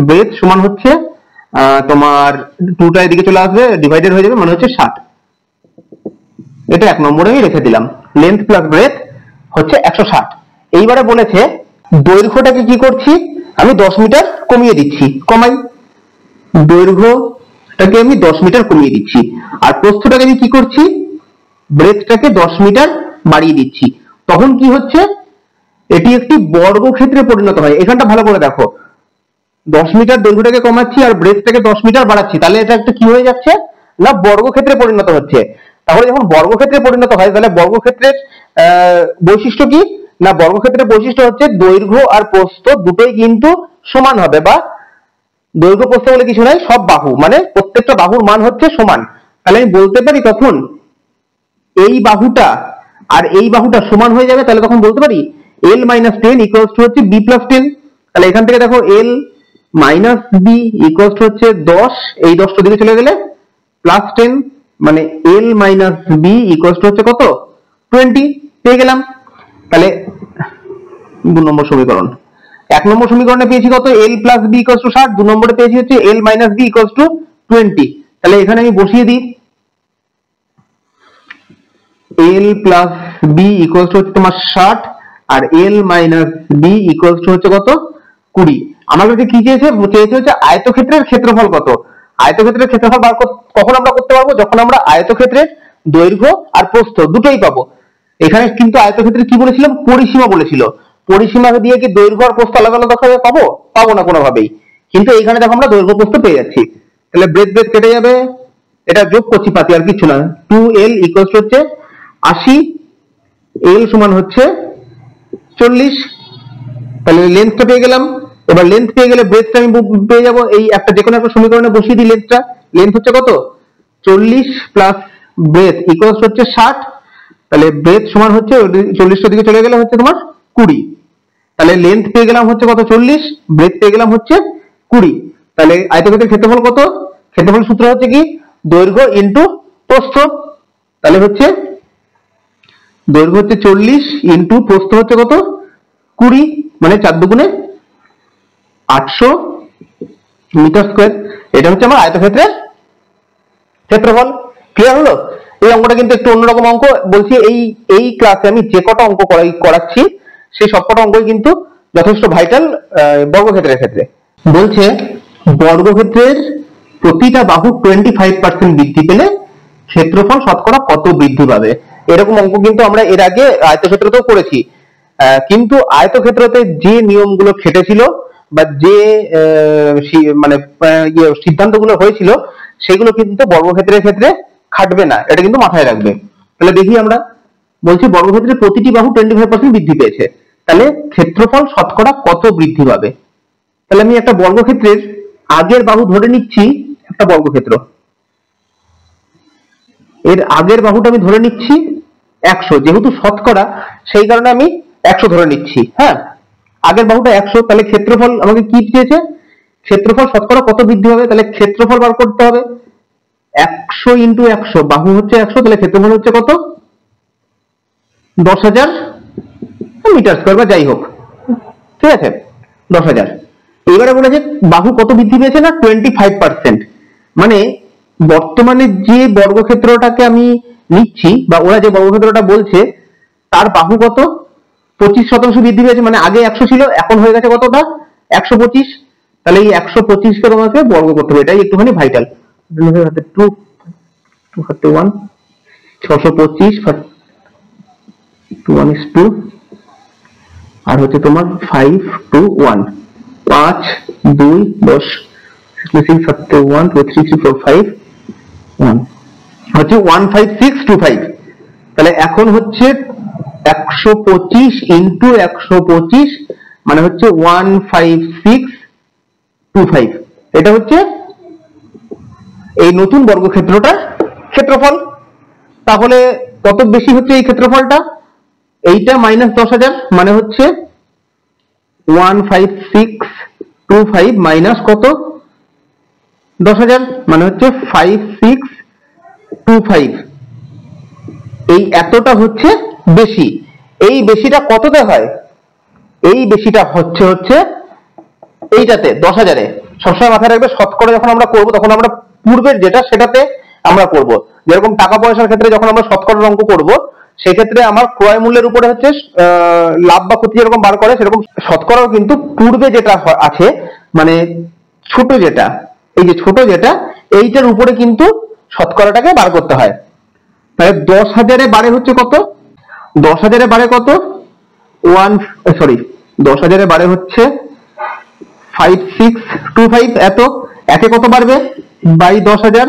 ব্রেথ সমান হচ্ছে তোমার 2টা এদিকে চলে আসবে, ডিভাইডেড হয়ে যাবে, মানে হচ্ছে 60। এটা 1 নম্বরে আমি রেখে দিলাম, লেন্থ প্লাস ব্রেথ হচ্ছে 160। এইবারে বলেছে দৈর্ঘ্যটাকে কি করছি, আমি 10 মিটার কমিয়ে দিচ্ছি, কমাই, দৈর্ঘ্যটাকে আমি 10 মিটার কমিয়ে দিচ্ছি আর প্রস্থটাকে আমি কি করছি, ব্রেথটাকে 10 মিটার বাড়িয়ে দিচ্ছি। তখন কি হচ্ছে? এটি একটি বর্গক্ষেত্রে পরিণত হয়। এখানটা ভালো করে দেখো, 10 মিটার দৈর্ঘ্যটাকে কমাচ্ছি আর ব্রেথটাকে 10 মিটার বাড়াচ্ছি, তাহলে এটা একটা কি হয়ে যাচ্ছে না, বর্গক্ষেত্রে পরিণত হচ্ছে। তাহলে যখন বর্গক্ষেত্রে পরিণত হয় তাহলে বর্গক্ষেত্রের বৈশিষ্ট্য কি না, বর্গক্ষেত্রের বৈশিষ্ট্য হচ্ছে দৈর্ঘ্য আর প্রস্থ দুটোই কিন্তু সমান হবে, বা দৈর্ঘ্য প্রস্থ বলে কিছু নাই, সব বাহু মানে প্রত্যেকটা বাহুর মান হচ্ছে সমান। তাহলে আমি বলতে পারি তখন এই বাহুটা আর এই বাহুটা সমান হয়ে যাবে, তাহলে তখন বলতে পারি l - 10 ইকুয়ালস টু হচ্ছে b + 10। তাহলে এখান থেকে দেখো l - b ইকুয়ালস টু হচ্ছে 10, এই 10টা দিকে চলে গেলে প্লাস 10, মানে l - b ইকুয়ালস টু হচ্ছে কত, 20 পেয়ে গেলাম। তাহলে 2 নম্বর সমীকরণ। 1 নম্বর সমীকরণে পেয়েছি কত, l + b ইকুয়ালস টু 60, 2 নম্বরে পেয়েছি হচ্ছে l - b ইকুয়ালস টু 20। তাহলে এখানে আমি বসিয়ে দিই, l + b ইকুয়ালস টু হচ্ছে তোমার 60 আর l - b ইকুয়ালস টু হচ্ছে কত, 20। আমার কাছে কি চেয়েছে? চেয়েছে হচ্ছে আয়তক্ষেত্রের ক্ষেত্রফল কত। আয়তক্ষেত্রের ক্ষেত্রফল বার কখন আমরা করতে পারবো? যখন আমরা আয়তক্ষেত্রের দৈর্ঘ্য আর প্রস্থ দুটোই পাবো। এখানে কিন্তু আয়তক্ষেত্রে কি বলেছিলাম, পরিসীমা বলেছিল, পরিসীমা দিয়ে কি দৈর্ঘ্য আর প্রস্থ আলাদা আলাদা ভাবে পাবো? পাবো না কোনোভাবেই। কিন্তু এইখানে দেখো আমরা দৈর্ঘ্য প্রস্থ পেয়ে যাচ্ছি। তাহলে ব্রেথ ব্রেথ কেটে যাবে, এটা যোগ করছি পাতি, আর কিছু না। 2l ইকুয়ালস হচ্ছে 80, l সমান হচ্ছে 40। তাহলে লেন্থটা পেয়ে গেলাম। এবার লেন্থ পেয়ে গেলে ব্রেথটা আমি পেয়ে যাবো, এই একটা যে কোনো একটা সমীকরণে বসিয়ে দিই লেন্থটা। লেন্থ হচ্ছে কত, 40 প্লাস ব্রেথ ইকুয়ালস হচ্ছে 60। তাহলে ব্রেথ সমান হচ্ছে 40টার দিকে চলে গেলে হচ্ছে তোমার 20। তাহলে লেন্থ পেয়ে গেলাম হচ্ছে কত, 40, ব্রেথ পেয়ে গেলাম হচ্ছে 20। তাহলে আয়তক্ষেত্রের ক্ষেত্রফল কত? ক্ষেত্রফল সূত্র হচ্ছে কি, দৈর্ঘ্য ইন্টু প্রস্থ। তাহলে হচ্ছে দৈর্ঘ্য হচ্ছে 40 ইন্টু প্রস্থ হচ্ছে কত, 20, মানে 4 দুগুণে 800 মিটার স্কয়ার। এটা হচ্ছে আমার আয়তক্ষেত্রের ক্ষেত্রফল। ক্লিয়ার হলো? এই অঙ্কটা কিন্তু একটু অন্যরকম অঙ্ক বলছি। এই ক্লাসে আমি যে কটা অঙ্ক করাচ্ছি সেই সবকটা অঙ্কই কিন্তু যথেষ্ট ভাইটাল বর্গক্ষেত্রের ক্ষেত্রে। বলছে বর্গক্ষেত্রের প্রতিটা বাহু 25% বৃদ্ধি পেলে ক্ষেত্রফল শতকরা কত বৃদ্ধি পাবে। এরকম অঙ্ক কিন্তু আমরা এর আগে আয়তক্ষেত্রতেও করেছি, কিন্তু আয়তক্ষেত্রতে যে নিয়মগুলো খেটেছিল বা যে মানে সিদ্ধান্তগুলো হয়েছিল সেগুলো কিন্তু বর্গক্ষেত্রের ক্ষেত্রে খাটবে না, এটা কিন্তু মাথায় রাখবে। তাহলে দেখি আমরা, বলছি বর্গক্ষেত্রের প্রতিটি বাহু 25% বৃদ্ধি পেয়েছে, তাহলে ক্ষেত্রফল শতকরা কত বৃদ্ধি পাবে। তাহলে আমি একটা বর্গক্ষেত্রের আগের বাহু ধরে নিচ্ছি, একটা বর্গক্ষেত্র এর আগের বাহুটা আমি ধরে নিচ্ছি 100, যেহেতু শতকরা সেই কারণে আমি 100 ধরে নিচ্ছি। হ্যাঁ, আগের বাহুটা 100, তাহলে ক্ষেত্রফল আমাকে কি চেয়েছে, ক্ষেত্রফল শতকরা কত বৃদ্ধি হবে, তাহলে ক্ষেত্রফল বার করতে হবে। 100 ইন্টু 100, বাহু হচ্ছে 100, তাহলে ক্ষেত্রফল হচ্ছে কত, 10,000 মিটার স্কোয়ার বা যাই হোক, ঠিক আছে, 10,000। এবারে বলেছে বাহু কত বৃদ্ধি পেয়েছে না 25%, মানে বর্তমানে যে বর্গক্ষেত্রটাকে আমি নিচ্ছি বা ওরা যে বর্গক্ষেত্রটা বলছে তার বাহু কত 25% বৃদ্ধি পেয়েছে, মানে আগে 100 ছিল এখন হয়ে গেছে কতটা 125, তাহলে এই 125 কে তোমাকে বর্গ করতে হবে, এটাই একটুখানি ভাইটাল। 231 625 1 is 2 আর হচ্ছে তোমার 5 2 1 5 2 10 6 71 2 3 3 4 5 1 হচ্ছে 15625, তাহলে এখন হচ্ছে 125 ইন্টু 125 মানে হচ্ছে 15625, এটা হচ্ছে এই নতুন বর্গক্ষেত্রটার ক্ষেত্রফল। তাহলে কত বেশি হচ্ছে এই ক্ষেত্রফলটা, এইটা মাইনাস 10,000 মানে হচ্ছে 15625 মাইনাস কত 10,000 মানে হচ্ছে 5625, এই এতটা হচ্ছে বেশি। এই বেশিটা কততে হয়, এই বেশিটা হচ্ছে এইটাতে 10,000-এ। সবসময় মাথায় রাখবে শতকরা যখন আমরা করব তখন আমরা পূর্বের যেটা সেটাতে আমরা করব, যেরকম টাকা পয়সার ক্ষেত্রে যখন আমরা শতকরার অঙ্ক করব সেক্ষেত্রে আমার ক্রয় মূল্যের উপরে হচ্ছে লাভ বা ক্ষতি যেরকম বার করে সেরকম শতকরাও কিন্তু পূর্বে যেটা আছে মানে ছোট যেটা, এই যে ছোট যেটা এইটার উপরে কিন্তু শতকরাটাকে বার করতে হয়। তাহলে 10,000-এ বারে হচ্ছে কত, 10,000-এ বারে কত 10,000-এ বারে হচ্ছে 5625, এত একে কত বাড়বে বাই 10,000,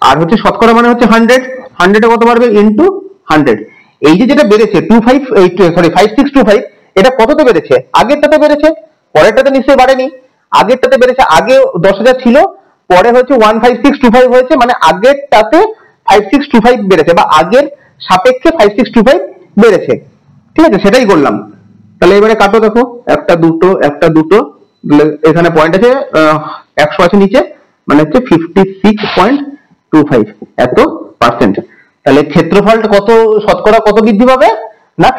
আর হচ্ছে শতকরা মানে হচ্ছে 100-এ কত বাড়বে ইন্টু 100। এই যে যেটা বেড়েছে 5625, এটা কততে বেড়েছে, আগেরটাতে বেড়েছে, পরেরটাতে নিশ্চয়ই বাড়েনি, আগেরটাতে বেড়েছে, আগে 10,000 ছিল পরে হচ্ছে 15625 হয়েছে, মানে আগেরটাতে 5625 বেড়েছে বা আগের সাপেক্ষে 5625 বেড়েছে, ঠিক আছে, সেটাই করলাম। তাহলে এবারে কাটো, দেখো একটা দুটো এখানে পয়েন্ট আছে 100 আছে নিচে, মানে হচ্ছে 56.25 এত পার্সেন্ট। তাহলে ক্ষেত্রফলটা কত শতকরা কত বৃদ্ধি পাবে না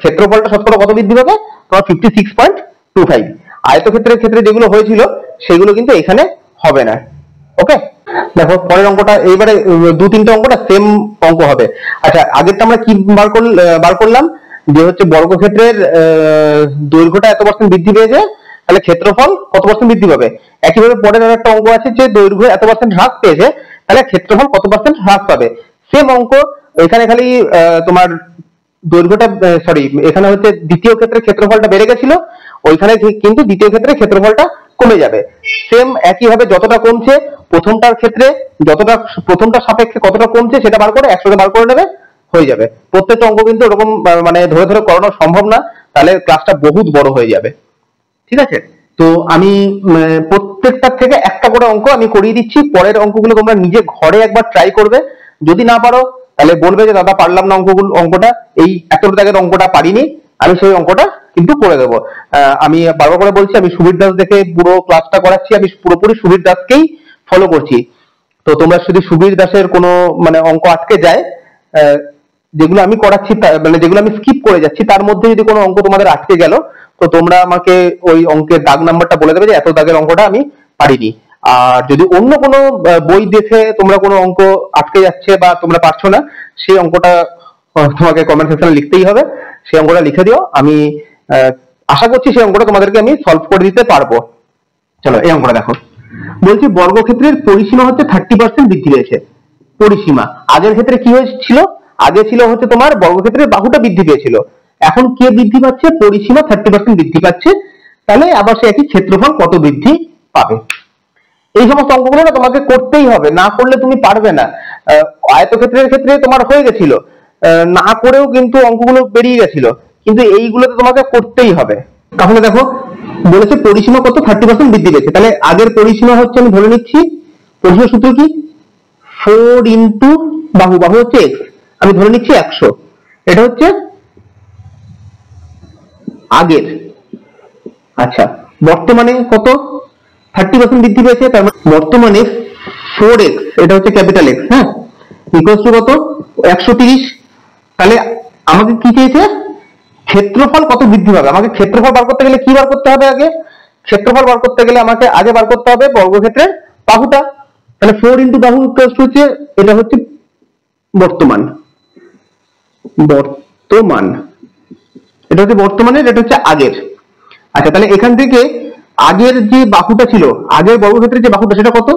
ক্ষেত্রফলটা শতকরা কত বৃদ্ধি পাবে তোমার 56.25। আয়তক্ষেত্রের ক্ষেত্রে যেগুলো হয়েছিল সেগুলো কিন্তু এখানে হবে না। ওকে, দেখো পরের অঙ্কটা, এইবারে 2-3টে অঙ্কটা সেম অঙ্ক হবে। আচ্ছা, আগেরটা আমরা কি বার করলাম যে হচ্ছে বর্গক্ষেত্রের দৈর্ঘ্যটা এত পার্সেন্ট বৃদ্ধি পেয়েছে, তাহলে ক্ষেত্রফল কত পার্সেন্ট বৃদ্ধি পাবে। একইভাবে পরের আরেকটা অঙ্ক আছে যে দৈর্ঘ্য এত পার্সেন্ট হ্রাস পেয়েছে, তাহলে ক্ষেত্রফল কত পার্সেন্ট হ্রাস পাবে। সেম অঙ্ক, এখানে খালি তোমার দৈর্ঘ্যটা এখানে হচ্ছে দ্বিতীয় ক্ষেত্রে ক্ষেত্রফলটা বেড়ে গেছিল, ওইখানে কিন্তু দ্বিতীয় ক্ষেত্রে ক্ষেত্রফলটা কমে যাবে। সেম একইভাবে যতটা কমছে প্রথমটার ক্ষেত্রে, প্রথমটার সাপেক্ষে কতটা কমছে সেটা বার করে 100-তে বার করে নেবে, হয়ে যাবে। প্রত্যেকটা অঙ্ক কিন্তু এরকম মানে ধরে ধরে করানো সম্ভব না, তাহলে ক্লাসটা বহুত বড় হয়ে যাবে, ঠিক আছে। তো আমি প্রত্যেকটার থেকে একটা করে অঙ্ক আমি করিয়ে দিচ্ছি, পরের অঙ্কগুলো তোমরা নিজে ঘরে একবার ট্রাই করবে, যদি না পারো তাহলে বলবে যে দাদা পারলাম না অঙ্কটা, এই এতটা দাগের অঙ্কটা পারিনি, আমি সেই অঙ্কটা কিন্তু করে দেবো। আমি বারবার করে বলছি আমি সুবীর দাস দেখে পুরো ক্লাসটা করাচ্ছি, আমি পুরোপুরি সুবীর দাসকেই ফলো করছি। তো তোমরা যদি সুবীর দাসের কোনো মানে অঙ্ক আটকে যায়, যেগুলো আমি করাচ্ছি মানে যেগুলো আমি স্কিপ করে যাচ্ছি তার মধ্যে যদি কোনো অঙ্ক তোমাদের আটকে গেল, তো তোমরা আমাকে ওই অঙ্কের দাগ নাম্বারটা বলে দেবে যে এত দাগের অঙ্কটা আমি পারিনি। আর যদি অন্য কোনো বই দেখে তোমরা কোনো অঙ্ক আটকে যাচ্ছে বা তোমরা পারছো না, সেই অঙ্কটা তোমাকে কমেন্ট সেকশনে লিখতেই হবে, সেই অঙ্কটা লিখে দিও, আমি আশা করছি সেই অঙ্কটা তোমাদেরকে আমি সলভ করে দিতে পারবো। চলো এই অঙ্কটা দেখো, বলছি বর্গক্ষেত্রের পরিসীমা হচ্ছে 30% বৃদ্ধি পেয়েছে। পরিসীমা আগের ক্ষেত্রে কি হয়েছিল, আগে ছিল হচ্ছে তোমার বর্গক্ষেত্রের বাহুটা বৃদ্ধি পেয়েছিল, এখন কে বৃদ্ধি পাচ্ছে, পরিসীমা 30% বৃদ্ধি পাচ্ছে, তাহলে আবার সে একই ক্ষেত্রফল কত বৃদ্ধি পাবে। এই সমস্ত অঙ্কগুলো না তোমাকে করতেই হবে, না করলে তুমি পারবে না। আয়তক্ষেত্রের ক্ষেত্রে তোমার হয়ে গেছিল, না করেও কিন্তু অঙ্কগুলো বেরিয়ে গেছিল, কিন্তু এইগুলোতে তোমাকে করতেই হবে। তাহলে দেখো বলেছে পরিসীমা কত 30% বৃদ্ধি পেয়েছে, তাহলে আগের পরিসীমা হচ্ছে আমি ধরে নিচ্ছি, পরিসীমা সূত্র কি 4 ইন্টু বাহু হচ্ছে x, আমি ধরে নিচ্ছি 100, এটা হচ্ছে আগের। আচ্ছা, বর্তমানে কত? 30% বৃদ্ধি পেয়েছে, তার মানে বর্তমানে 4x, এটা হচ্ছে ক্যাপিটাল এক্স, হ্যাঁ, ইকুয়াল টু কত? 130। তাহলে আমাকে কি চেয়েছে? ক্ষেত্রফল কত বৃদ্ধি পাবে। আমাকে ক্ষেত্রফল বার করতে গেলে কি বার করতে হবে? আগে ক্ষেত্রফল বার করতে গেলে আমাকে আগে বার করতে হবে বর্গক্ষেত্রের বাহুটা। তাহলে 4 ইন্টু বাহু হচ্ছে, এটা হচ্ছে বর্তমান, বর্তমান, এটা হচ্ছে বর্তমানের, এটা হচ্ছে আগের। আচ্ছা, তাহলে এখান থেকে আগের যে বাহুটা ছিল, আগের বর্গক্ষেত্রের যে বাহুটা, সেটা কত?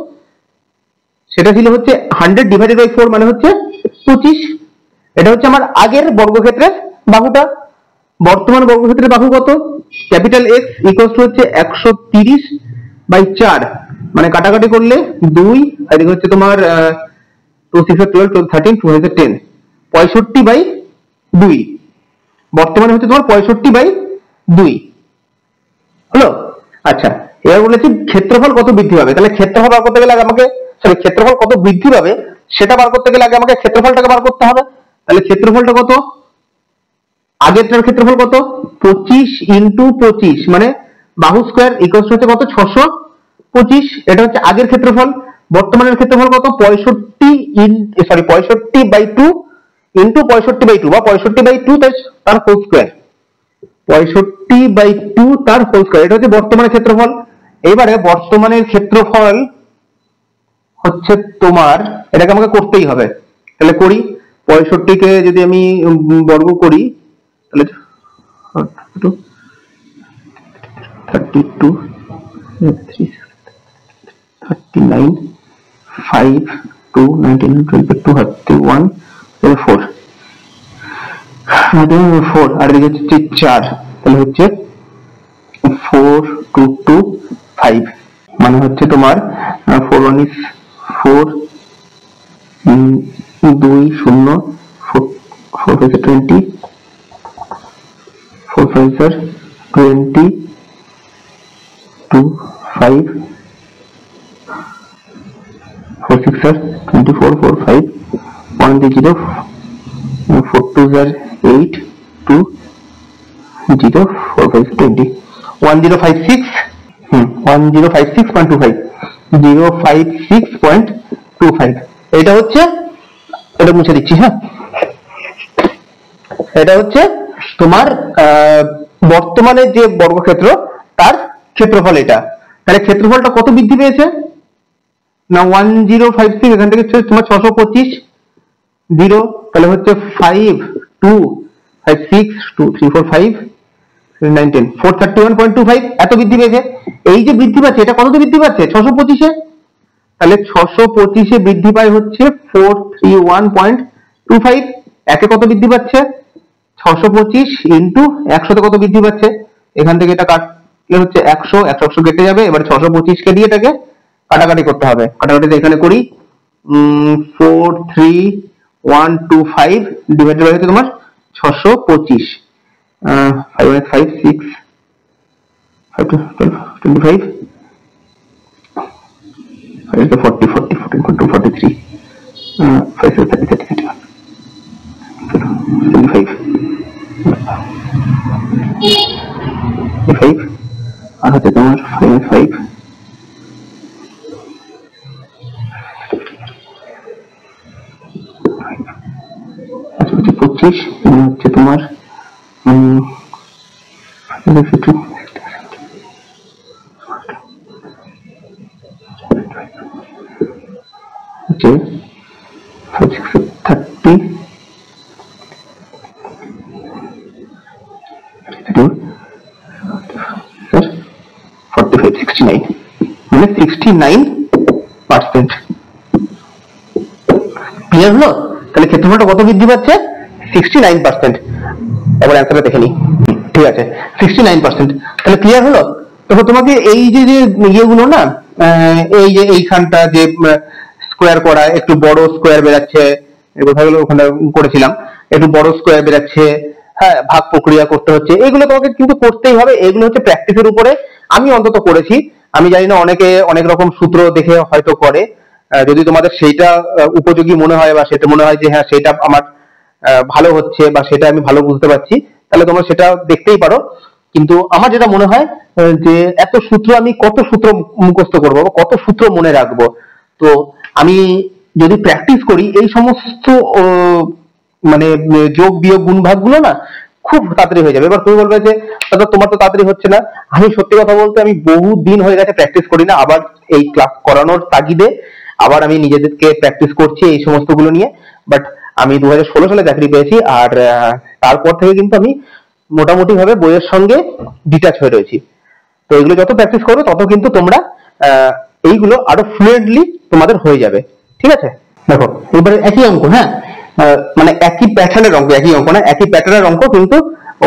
সেটা ছিল হচ্ছে 100 ডিভাইডেড বাই 4, মানে হচ্ছে 25। এটা হচ্ছে আমার আগের বর্গক্ষেত্রের বাহুটা। বর্তমান বর্গক্ষেত্রের বাহু কত? ক্যাপিটাল এক্স ইকুয়াল টু হচ্ছে 130 বাই 4, মানে কাটাকাটি করলে 2, এদিকে হচ্ছে তোমার 2 6 12 12 13 2 10, 65 বাই 2। বর্তমানে হচ্ছে তোমার 65 বাই 2 হলো। আচ্ছা, এবার বলেছি ক্ষেত্রফল কত বৃদ্ধি পাবে। তাহলে ক্ষেত্রফল বার করতে গেলে আগে আমাকে, সরি, ক্ষেত্রফল কত বৃদ্ধি পাবে সেটা বার করতে গেলে আগে আমাকে ক্ষেত্রফলটাকে বার করতে হবে। তাহলে ক্ষেত্রফলটা কত? আগেরটার ক্ষেত্রফল কত? 25 ইন্টু 25, মানে বাহু স্কোয়ার ইকুয়াল হচ্ছে কত? 625। এটা হচ্ছে আগের ক্ষেত্রফল। বর্তমানের ক্ষেত্রফল কত? 65 বাই 2 ইন্টু 65 বাই 2, বা 65 বাই 2 তার হোল স্কোয়ার, 65 বাই 2 তার হোল স্কোয়ার। এটা হচ্ছে বর্তমানের ক্ষেত্রফল। এবারে বর্তমানের ক্ষেত্রফল হচ্ছে তোমার, এটাকে আমাকে করতেই হবে। তাহলে করি, 65 কে যদি আমি বর্গ করি, তাহলে 32 39 5 2 19 12 31 4 4, আর এদিকে হচ্ছে 4, তাহলে হচ্ছে 4 2 2 5, মানে হচ্ছে তোমার 4 1 is 4, 2 0 4 4 is 20, 4 5 are 20, 2 5, 4 6 are 24, 4 5 1 0, 4 2 are 8, 2 0, 4 5 20, 1056, 1056.25, 056.25। এটা হচ্ছে, এটা মুছে দিচ্ছি, হ্যাঁ, এটা হচ্ছে তোমার বর্তমানে যে বর্গক্ষেত্র তার ক্ষেত্রফল এটা। তাহলে ক্ষেত্রফলটা কত বৃদ্ধি পেয়েছে না? 1056, এখান থেকে তোমার 625 0, তাহলে হচ্ছে 5 2 5 6 2 3 4 5 9 10 431.25, এত বৃদ্ধি পেয়েছে। এই যে বৃদ্ধি পাচ্ছে, এটা কততে বৃদ্ধি পাচ্ছে? 625-এ। তাহলে 625-এ বৃদ্ধি পায় হচ্ছে 431.25। একে কত বৃদ্ধি পাচ্ছে? 625 ইন্টু 100-তে কত বৃদ্ধি পাচ্ছে? এখান থেকে এটা কাটলে হচ্ছে 100, 100 কেটে যাবে। এবার 625-কে দিয়ে এটাকে কাটাকাটি করতে হবে। কাটাকাটিতে এখানে করি, 43125 ডিভাইডেড বাই হচ্ছে তোমার 625, 5 5 6 5 12 25, 5 40 40 14 43, 5 30 30 31 25 5, আর হচ্ছে তোমার 5 5 25, হচ্ছে তোমার হচ্ছে 30 45 69, মানে 69%। ক্লিয়ার হলো? তাহলে ক্ষেত্রফলটা কত বৃদ্ধি পাচ্ছে? 69%। এবার অ্যান্সারটা দেখে নিই। ঠিক আছে, 69%। তাহলে ক্লিয়ার হলো? তখন তোমাকে এই যে যে ইয়েগুলো না, এই যে এইখানটা যে স্কোয়ার করা, একটু বড় স্কোয়ার বেরাচ্ছে, এই কথাগুলো ওখানে করেছিলাম, একটু বড় স্কোয়ার বেরাচ্ছে, হ্যাঁ, ভাগ প্রক্রিয়া করতে হচ্ছে, এগুলো তোমাকে কিন্তু করতেই হবে। এগুলো হচ্ছে প্র্যাকটিসের উপরে। আমি অন্তত করেছি, আমি জানি না অনেকে অনেক রকম সূত্র দেখে হয়তো করে। যদি তোমাদের সেইটা উপযোগী মনে হয়, বা সেটা মনে হয় যে হ্যাঁ সেটা আমার ভালো হচ্ছে, বা সেটা আমি ভালো বুঝতে পারছি, তাহলে তোমরা সেটা দেখতেই পারো। কিন্তু আমার যেটা মনে হয় যে এত সূত্র আমি কত সূত্র মুখস্থ করবো, কত সূত্র মনে রাখবো। তো আমি যদি প্র্যাকটিস করি এই সমস্ত মানে যোগ বিয়োগ গুণ ভাগ গুলো না খুব তাড়াতাড়ি হয়ে যাবে। এবার তুমি বলবে যে দাদা তোমার তো তাড়াতাড়ি হচ্ছে না। আমি সত্যি কথা বলতে আমি বহু দিন হয়ে গেছে প্র্যাকটিস করি না, আবার এই ক্লাস করানোর তাগিদে আবার আমি নিজেদেরকে প্র্যাকটিস করছি এই সমস্ত গুলো নিয়ে। বাট আমি 2016 সালে চাকরি পেয়েছি, আর তারপর থেকে কিন্তু আমি মোটামুটি ভাবে বইয়ের সঙ্গে ডিটাচ হয়ে রয়েছি। তো এগুলো যত প্র্যাকটিস করবে তত কিন্তু তোমরা এইগুলো আরো ফ্লুয়েন্টলি তোমাদের হয়ে যাবে। ঠিক আছে, দেখো এবারে একই অঙ্ক, হ্যাঁ মানে একই প্যাটার্নের অঙ্ক, একই অঙ্ক না, একই প্যাটার্নের অঙ্ক কিন্তু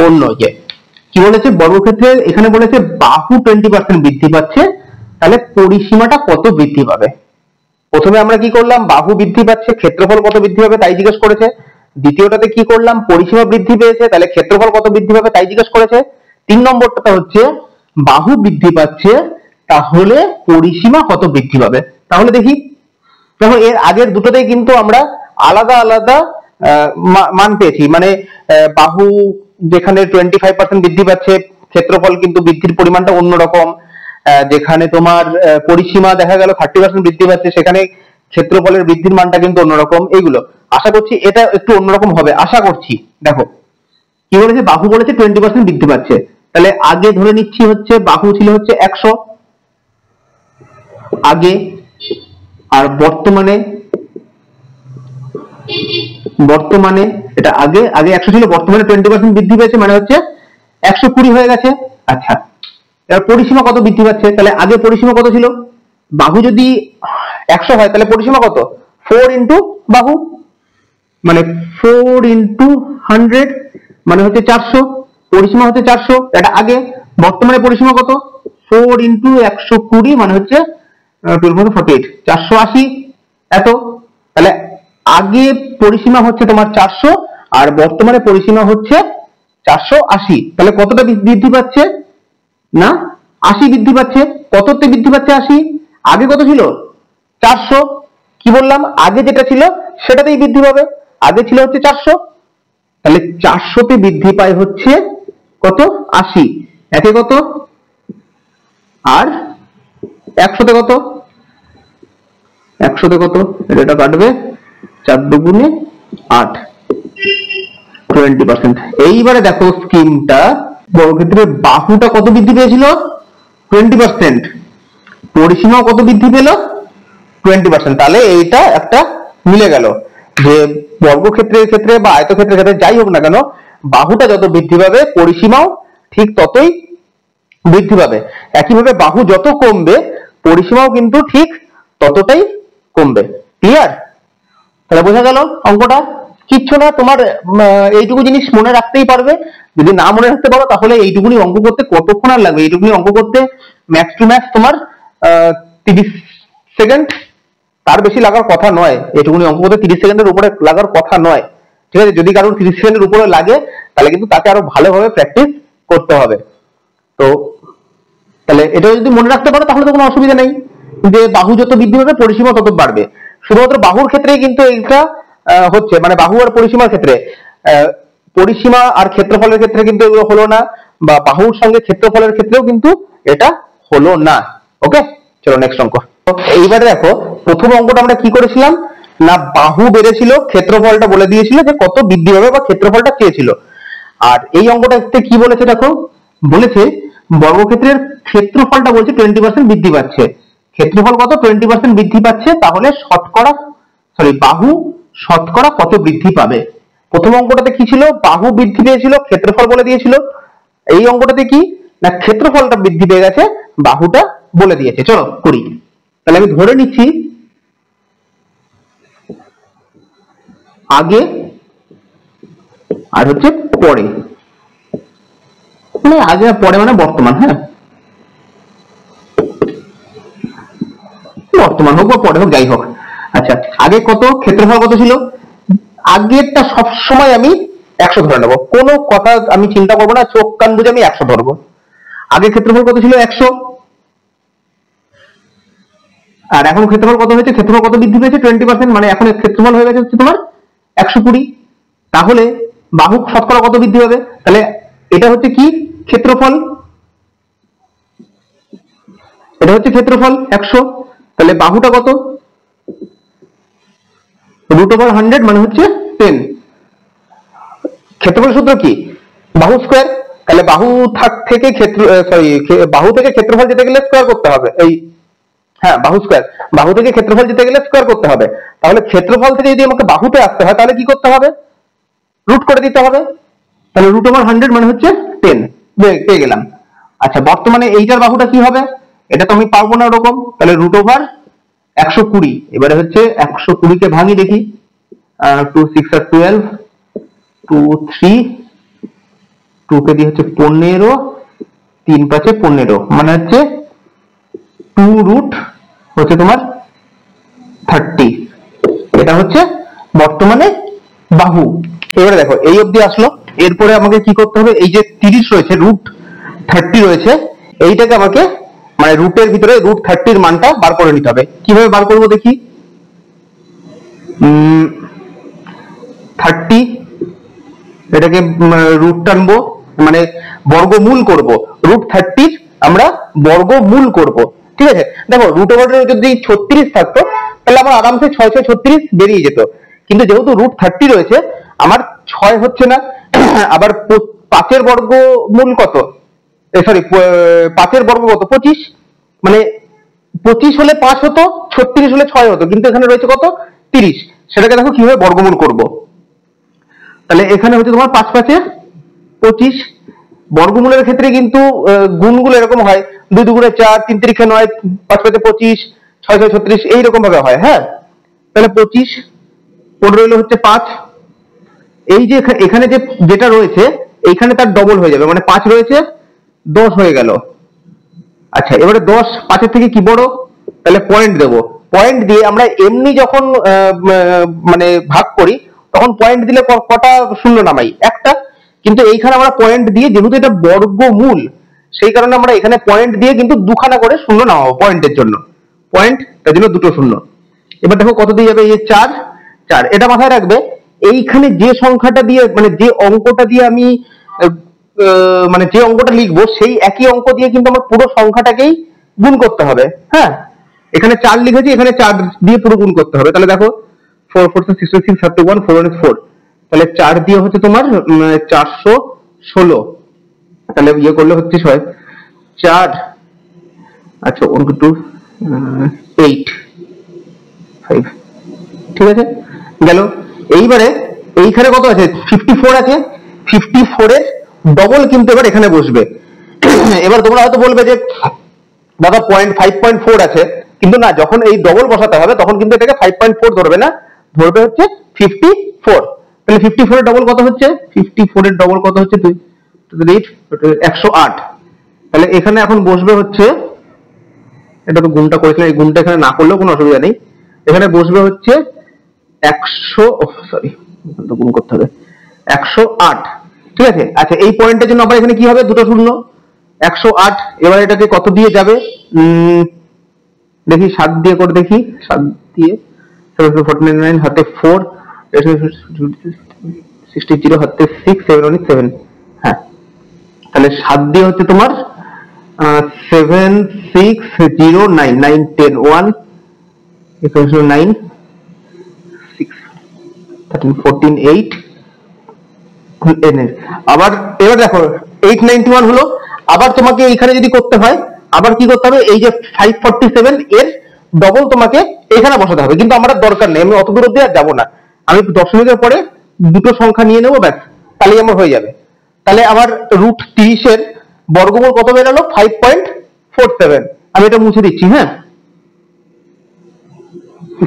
অন্য যে কি বলেছে বর্গক্ষেত্রে এখানে বলেছে বাহু 20% বৃদ্ধি পাচ্ছে, তাহলে পরিসীমাটা কত বৃদ্ধি পাবে। প্রথমে আমরা কি করলাম, বাহু বৃদ্ধি পাচ্ছে ক্ষেত্রফল কত বৃদ্ধি পাবে তাই জিজ্ঞেস করেছে। দ্বিতীয়টাতে কি করলাম, পরিসীমা বৃদ্ধি পেয়েছে তাহলে ক্ষেত্রফল কত বৃদ্ধি পাবে তাই জিজ্ঞেস করেছে। 3 নম্বরটা হচ্ছে বাহু বৃদ্ধি পাচ্ছে তাহলে পরিসীমা কত বৃদ্ধি পাবে। তাহলে দেখি, দেখো এর আগের দুটোতেই কিন্তু আমরা আলাদা আলাদা মান পেয়েছি, মানে বাহু যেখানে 25% বৃদ্ধি পাচ্ছে ক্ষেত্রফল কিন্তু বৃদ্ধির পরিমাণটা অন্যরকম, যেখানে তোমার পরিসীমা দেখা গেল 30% বৃদ্ধি পাচ্ছে সেখানে ক্ষেত্রফলের বৃদ্ধির মানটা কিন্তু অন্যরকম। এইগুলো আশা করছি এটা একটু অন্যরকম হবে, আশা করছি। দেখো কি বলেছে, বাহু বলেছে 20% বৃদ্ধি পাচ্ছে, তাহলে আগে ধরে নিচ্ছি হচ্ছে বাহু ছিল হচ্ছে 100 আগে, আর বর্তমানে এটা আগে 100 ছিল, বর্তমানে 20% বৃদ্ধি পেয়েছে মানে হচ্ছে 120 হয়ে গেছে। আচ্ছা এবার পরিসীমা কত বৃদ্ধি পাচ্ছে, তাহলে আগে পরিসীমা কত ছিল, বাহু যদি 100 হয় তাহলে পরিসীমা কত 4 ইন্টু বাহু, মানে 4 ইন্টু 100 মানে হচ্ছে 400, পরিসীমা হচ্ছে 400, এটা আগে। বর্তমানে পরিসীমা কত 4 ইন্টু 120 মানে হচ্ছে 1248 480 এত। তাহলে আগে পরিসীমা হচ্ছে তোমার 400 আর বর্তমানে পরিসীমা হচ্ছে 480, তাহলে কতটা বৃদ্ধি পাচ্ছে না 80 বৃদ্ধি পাচ্ছে। কততে বৃদ্ধি পাচ্ছে 80, আগে কত ছিল 400, কি বললাম আগে যেটা ছিল সেটাতেই বৃদ্ধি পাবে, আগে ছিল হচ্ছে 400, তাহলে 400তে বৃদ্ধি পায় হচ্ছে কত 80, একে কত আর 100তে কত, 100তে কত এটা কাটবে 4 দুগুণে 8 20%। এইবারে দেখো স্কিমটা বর্গক্ষেত্রের বাহুটা কত বৃদ্ধি পেয়েছিল 20%, পরিসীমাও কত বৃদ্ধি পেল 20%, তাহলে এইটা একটা মিলে গেল যে বর্গক্ষেত্রের ক্ষেত্রে বা আয়তক্ষেত্রের ক্ষেত্রে যাই হোক না কেন বাহুটা যত বৃদ্ধি পাবে পরিসীমাও ঠিক ততই বৃদ্ধি পাবে। একইভাবে বাহু যত কমবে পরিসীমাও কিন্তু ঠিক ততটাই কমবে। ক্লিয়ার? তাহলে বোঝা গেল অঙ্কটা কিচ্ছু না, তোমার এইটুকু জিনিস মনে রাখতেই পারবে। যদি না মনে রাখতে পারো তাহলে এইটুকুনি অঙ্ক করতে কতক্ষণ আর লাগবে, এইটুকুনি অঙ্ক করতে ম্যাক্স টু ম্যাক্স তোমার 30 সেকেন্ড, তার বেশি লাগার কথা নয়। এইটুকুনি অঙ্ক করতে 30 সেকেন্ডের উপরে লাগার কথা নয়। ঠিক আছে, যদি কারোর 30 সেকেন্ডের উপরে লাগে তাহলে কিন্তু তাকে আরো ভালোভাবে প্র্যাকটিস করতে হবে। তো তাহলে এটা যদি মনে রাখতে পারো তাহলে তো কোনো অসুবিধা নেই, যে বাহু যত বৃদ্ধি পাবে পরিসীমা তত বাড়বে। শুধুমাত্র বাহুর ক্ষেত্রেই কিন্তু এইটা হচ্ছে, মানে বাহু আর পরিসীমার ক্ষেত্রে, পরিসীমা আর ক্ষেত্রফলের ক্ষেত্রে কিন্তু এগুলো হলো না, বা বাহুর সঙ্গে ক্ষেত্রফলের ক্ষেত্রেও কিন্তু এটা হলো না। ওকে, চলো নেক্সট অঙ্ক। এইবারে দেখো প্রথম অঙ্কটা আমরা কি করেছিলাম না, বাহু বেড়েছিল ক্ষেত্রফলটা বলে দিয়েছিল যে কত বৃদ্ধি পাবে বা ক্ষেত্রফলটা চেয়েছিল। আর এই অঙ্কটাতে কি বলেছে দেখো, বলেছে বর্গক্ষেত্রের ক্ষেত্রফলটা বলছে 20% বৃদ্ধি পাচ্ছে, ক্ষেত্রফল কত 20% বৃদ্ধি পাচ্ছে, তাহলে বাহু শতকরা কত বৃদ্ধি পাবে। প্রথম অঙ্কটাতে কি ছিল, বাহু বৃদ্ধি পেয়েছিল ক্ষেত্রফল বলে দিয়েছিল। এই অঙ্কটাতে কি না, ক্ষেত্রফলটা বৃদ্ধি পেয়ে গেছে বাহুটা বলে দিয়েছে। চলো করি, তাহলে আমি ধরে নিচ্ছি আগে আর হচ্ছে পরে, মানে আগে পরে মানে বর্তমান, হ্যাঁ বর্তমান হোক বা পরে হোক যাই হোক। আচ্ছা আগে কত ক্ষেত্রফল কত ছিল, আগেরটা সবসময় আমি 100 ধরে নেবো, কোনো কথা আমি চিন্তা করবো না, চোখ কান বুঝে আমি 100 ধরবো। আগে ক্ষেত্রফল কত ছিল 100, আর এখন ক্ষেত্রফল কত হয়েছে, ক্ষেত্রফল কত বৃদ্ধি পেয়েছে 20%, মানে এখন ক্ষেত্রফল হয়ে গেছে হচ্ছে তোমার 120। তাহলে বাহু শতকরা কত বৃদ্ধি পাবে, তাহলে এটা হচ্ছে কি ক্ষেত্রফল, এটা হচ্ছে ক্ষেত্রফল 100। তাহলে বাহুটা কত? √100 মানে হচ্ছে 10। ক্ষেত্রফল সূত্র কি? বাহু স্কয়ার। তাহলে বাহু থেকে বাহু থেকে ক্ষেত্রফল যেতে গেলে স্কয়ার করতে হবে। হ্যাঁ, বাহু স্কয়ার। বাহু থেকে ক্ষেত্রফল যেতে গেলে স্কয়ার করতে হবে। তাহলে ক্ষেত্রফল থেকে যদি আমাকে বাহুতে আসতে হয় তাহলে কি করতে হবে? রুট করে দিতে হবে। তাহলে √100 মানে হচ্ছে 10 পেয়ে গেলাম। আচ্ছা, বর্তমানে এইটার বাহুটা কি হবে? এটা তো আমি পারবো না ওরকম। তাহলে √120। এবারে হচ্ছে 120 কে ভাঙি দেখি। 2 6 আর 12, 2 3, 2 কে দিয়ে হচ্ছে 15, 3 5 15, মানে হচ্ছে 2 হচ্ছে তোমার 30। এটা হচ্ছে বর্তমানে বাহু। এবারে দেখো এই অবধি আসলো। এরপরে আমাকে কি করতে হবে? এই যে 30 রয়েছে, √30 রয়েছে, এইটাকে আমাকে মানে রুটের ভিতরে √30 মানটা বার করে নিতে হবে। কিভাবে বার করবো দেখি। 30, এটাকে রুট টানবো, মানে বর্গমূল করব। √30 আমরা বর্গমূল করব। ঠিক আছে, দেখো √ওভার যদি 36 থাকতো তাহলে আমার আরামসে 6 6 36 বেরিয়ে যেত। কিন্তু যেহেতু √30 রয়েছে, আমার 6 হচ্ছে না। আবার 5 বর্গমূল কত? সরি, 5 বর্গ কত? 25। মানে 25 হলে 5 হতো, 36 হলে 6 হতো, কিন্তু এখানে রয়েছে কত? 30। সেটাকে দেখো কিভাবে বর্গমূল করব। তাহলে এখানে হচ্ছে তোমার 5 5 25। বর্গমূলের ক্ষেত্রে কিন্তু গুণগুলো এরকম হয়, 2 2 4, 3 3 9, 5 5 25, 6 6 36, এইরকম ভাবে হয়। হ্যাঁ, তাহলে 25 পড়ে রইল হচ্ছে 5। এই যে এখানে যেটা রয়েছে এইখানে তার ডবল হয়ে যাবে, মানে 5 রয়েছে, 10 হয়ে গেল। আচ্ছা, এবারে 10 5 থেকে কি বড়? তাহলে পয়েন্ট দেবো। পয়েন্ট দিয়ে আমরা এমনি যখন মানে ভাগ করি তখন পয়েন্ট দিলে কটা শূন্য নামাই? একটা। কিন্তু এইখানে আমরা পয়েন্ট দিয়ে, যেহেতু এটা বর্গমূল, সেই কারণে আমরা এখানে পয়েন্ট দিয়ে কিন্তু দুখানা করে শূন্য নামাবো পয়েন্টের জন্য। পয়েন্ট, তার জন্য দুটো শূন্য। এবার দেখো কত দিয়ে যাবে? এই 4 4। এটা মাথায় রাখবে, এইখানে যে সংখ্যাটা দিয়ে, মানে যে অঙ্কটা দিয়ে আমি মানে যে অঙ্কটা লিখবো সেই একই অঙ্ক দিয়ে কিন্তু আমার পুরো সংখ্যাটাকেই গুণ করতে হবে। হ্যাঁ, এখানে 4 লিখেছি, এখানে 4 দিয়ে পুরো গুণ করতে হবে। তাহলে দেখো 4 4 66 31, 4 1 4। তাহলে 4 দিয়ে হচ্ছে তোমার 416। তাহলে ইয়ে করলে হচ্ছে 4, আচ্ছা 1 2 8 5। ঠিক আছে, গেল। এইবারে এইখানে কত আছে? 54 আছে। 54 এর ডবল কিন্তু এবার এখানে বসবে। এবার তোমরা হয়তো বলবে যে দাদা 5.4 আছে, কিন্তু না, যখন এই ডবল বসাতে হবে তখন কিন্তু এটাকে 5.4 ধরবে না, ধরবে হচ্ছে 54। তাহলে 54 এর ডবল কত হচ্ছে? 54 এর ডবল কত হচ্ছে? 108। তাহলে এখানে এখন বসবে হচ্ছে, এটা তো গুণটা করেছিলাম, এই গুণটা এখানে না করলেও কোনো অসুবিধা নেই। এখানে বসবে হচ্ছে গুণ করতে হবে 108। ঠিক আছে। আচ্ছা, এই পয়েন্টের জন্য আবার এখানে কি হবে? দুটো শূন্য, 108। এবার এটাকে কত দিয়ে যাবে দেখি, 7 দিয়ে করে দেখি। 7 দিয়ে 49 হাতে 4, 60 হাতে 6, 7 1 7। হ্যাঁ, তাহলে 7 দিয়ে হচ্ছে তোমার 7 6 0 9 9 10 1 9 6 13 14 8। আবার এবার দেখো 891 হলো। আবার তোমাকে এইখানে যদি করতে হয়, আবার কি করতে হবে? এই যে 547 এর ডবল তোমাকে এখানে বসাতে হবে, কিন্তু আমার দরকার নেই, আমি অত দূর অব্দি আর যাবো না। আমি দশমিকের পরে দুটো সংখ্যা নিয়ে নেবো, ব্যাস, তাহলেই আমার হয়ে যাবে। তাহলে আমার √30 এর বর্গমূল কত বেরোলো? 5.47। আমি এটা মুছে দিচ্ছি। হ্যাঁ,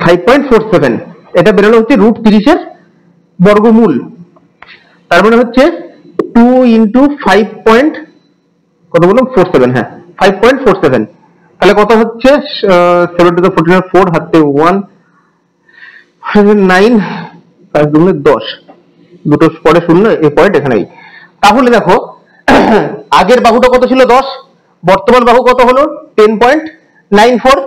5.47 এটা বেরোলো হচ্ছে √30 এর বর্গমূল। তার মানে হচ্ছে 2 ইন্টু 5 পয়েন্ট কত বললাম? 47। হ্যাঁ, 5.47। তাহলে কত হচ্ছে? 7 to the 14 4 হাতে 1 9 5 2 10, দুটো পরে শূন্য, এই পয়েন্ট এখানেই। তাহলে দেখো আগের বাহুটা কত ছিল? 10। বর্তমান বাহু কত হলো? 10.94।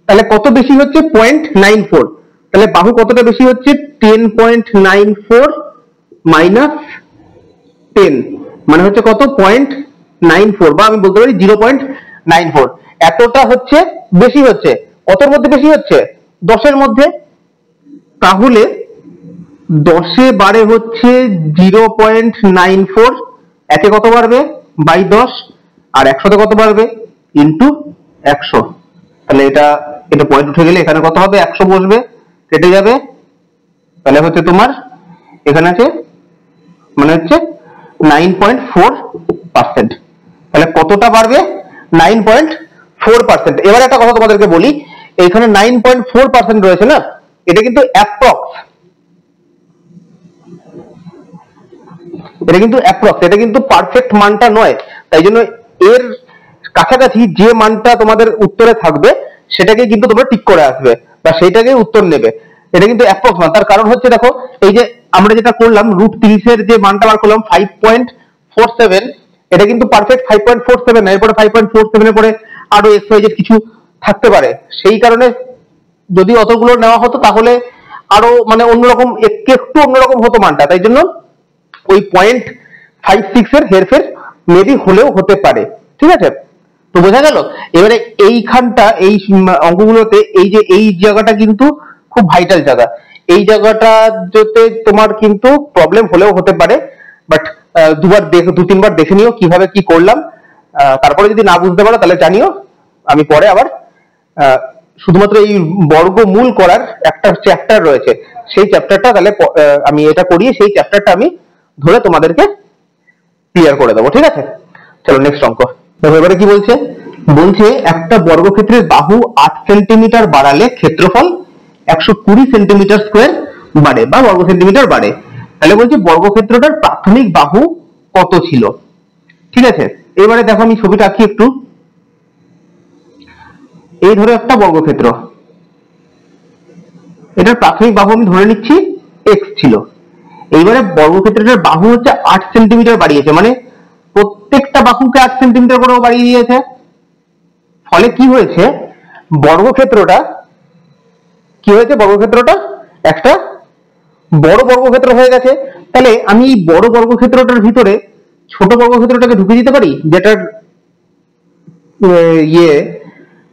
তাহলে কত বেশি হচ্ছে? 0.94। তাহলে বাহু কতটা বেশি হচ্ছে? 10.94 মাইনাস 10, মানে হচ্ছে কত? 0.94 বা আমি বলতে পারি 0.94। এতটা হচ্ছে বেশি হচ্ছে, কতর মধ্যে বেশি হচ্ছে? 10-এর মধ্যে। তাহলে 10-এ বারে হচ্ছে 0.94, একে কত বাড়বে? বাই 10, আর 100-তে কত বাড়বে? ইন্টু 100। তাহলে এটা এটা পয়েন্ট উঠে গেলে এখানে কত হবে? 100 বসবে, কেটে যাবে। তাহলে হচ্ছে তোমার এখানে আছে মানে হচ্ছে 9.4%। তাহলে কতটা বাড়বে? 9.4%। এবার একটা কথা তোমাদেরকে বলি, এখানে 9.4% রয়েছে না, এটা কিন্তু অ্যাপ্রক্স, এটা কিন্তু পারফেক্ট মানটা নয়। তাই জন্য এর কাছাকাছি যে মানটা তোমাদের উত্তরে থাকবে সেটাকে কিন্তু তোমরা টিক করে আসবে বা সেইটাকে উত্তর নেবে। এটা কিন্তু অ্যাপ্রক্স মান। তার কারণ হচ্ছে দেখো, এই যে আমরা যেটা করলাম √30-এর যে মানটা বার করলাম 5.47, এটা কিন্তু পারফেক্ট 5.47 না, এরপরে 5.47 এর পরে আরো এক্স কিছু থাকতে পারে। সেই কারণে যদি অতগুলো নেওয়া হতো তাহলে আরো মানে অন্যরকম, একটু অন্যরকম হতো মানটা। তাই জন্য ওই 0.56 এর হেরফের মেবি হলেও হতে পারে। ঠিক আছে, তো বোঝা গেল। এবারে এইখানটা এই অঙ্কগুলোতে এই যে এই জায়গাটা কিন্তু খুব ভাইটাল জায়গা। এই জায়গাটাতে তোমার কিন্তু প্রবলেম হলেও হতে পারে, বাট দু তিনবার দেখে নিও কিভাবে কি করলাম। তারপরে যদি না বুঝতে পারো তাহলে জানিও, আমি পরে আবার শুধুমাত্র এই বর্গমূল করার একটা চ্যাপ্টার রয়েছে, সেই চ্যাপ্টারটা তাহলে আমি এটা করিয়ে সেই চ্যাপ্টারটা আমি ধরে তোমাদেরকে ক্লিয়ার করে দেবো। ঠিক আছে, চলো নেক্সট অঙ্ক। এবারে কি বলছে? বলছে একটা বর্গক্ষেত্রের বাহু 8 সেন্টিমিটার বাড়ালে ক্ষেত্রফল 120 সেন্টিমিটার স্কোয়ার বাড়ে বা বর্গ সেন্টিমিটার বাড়ে। তাহলে বলছে বর্গক্ষেত্রটার প্রাথমিক বাহু কত ছিল? ঠিক আছে, এবারে দেখো আমি ছবিটা আঁকি একটু। এই ধরো একটা বর্গক্ষেত্র, এটার প্রাথমিক বাহু আমি ধরে নিচ্ছি x ছিল। এইবারে বর্গক্ষেত্রটার বাহু হচ্ছে 8 সেন্টিমিটার বাড়িয়েছে, মানে প্রত্যেকটা বাহুকে 8 সেন্টিমিটার করে বাড়িয়ে দিয়েছে। ফলে কি হয়েছে? বর্গক্ষেত্রটা একটা বড় বর্গক্ষেত্র হয়ে গেছে। তাহলে আমি এই বড় বর্গক্ষেত্রটার ভিতরে ছোট বর্গক্ষেত্রটাকে ঢুকিয়ে দিতে পারি,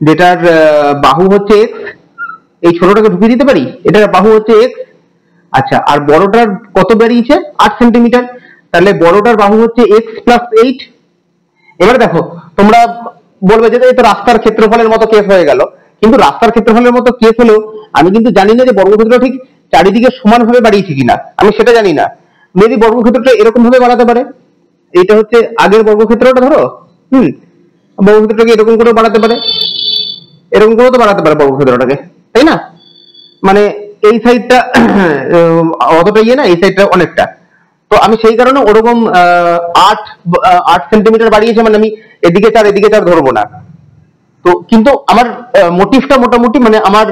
যেটার বাহু হচ্ছে x, এই ছোটটাকে ঢুকিয়ে দিতে পারি, এটার বাহু হচ্ছে x। আচ্ছা, আর বড়টার কত বেরিয়েছে? 8 সেন্টিমিটার। তাহলে বড়টার বাহু হচ্ছে x প্লাস 8। এবারে দেখো, তোমরা বলবে যে এই তো রাস্তার ক্ষেত্রফলের মতো কেস হয়ে গেল, কিন্তু রাস্তার ক্ষেত্রফলের মতো কেস হলেও আমি কিন্তু জানি না যে বর্গক্ষেত্র ঠিক চারিদিকে সমানভাবে বাড়িয়েছি কিনা, আমি সেটা জানি না। মেবি বর্গক্ষেত্রটা এরকম ভাবে বাড়াতে পারে, এইটা হচ্ছে আগের বর্গক্ষেত্রটা, ধরো বর্গক্ষেত্রটাকে এরকম করে বাড়াতে পারে, এরকম করেও তো বাড়াতে পারে বর্গক্ষেত্রটাকে, তাই না? মানে এই সাইডটা অতটা ইয়ে না, এই সাইডটা অনেকটা। তো আমি সেই কারণে ওরকম 8 সেন্টিমিটার বাড়িয়েছে, মানে আমি এদিকে 4 ধরবো না। তো কিন্তু আমার মোটিভটা মোটামুটি, মানে আমার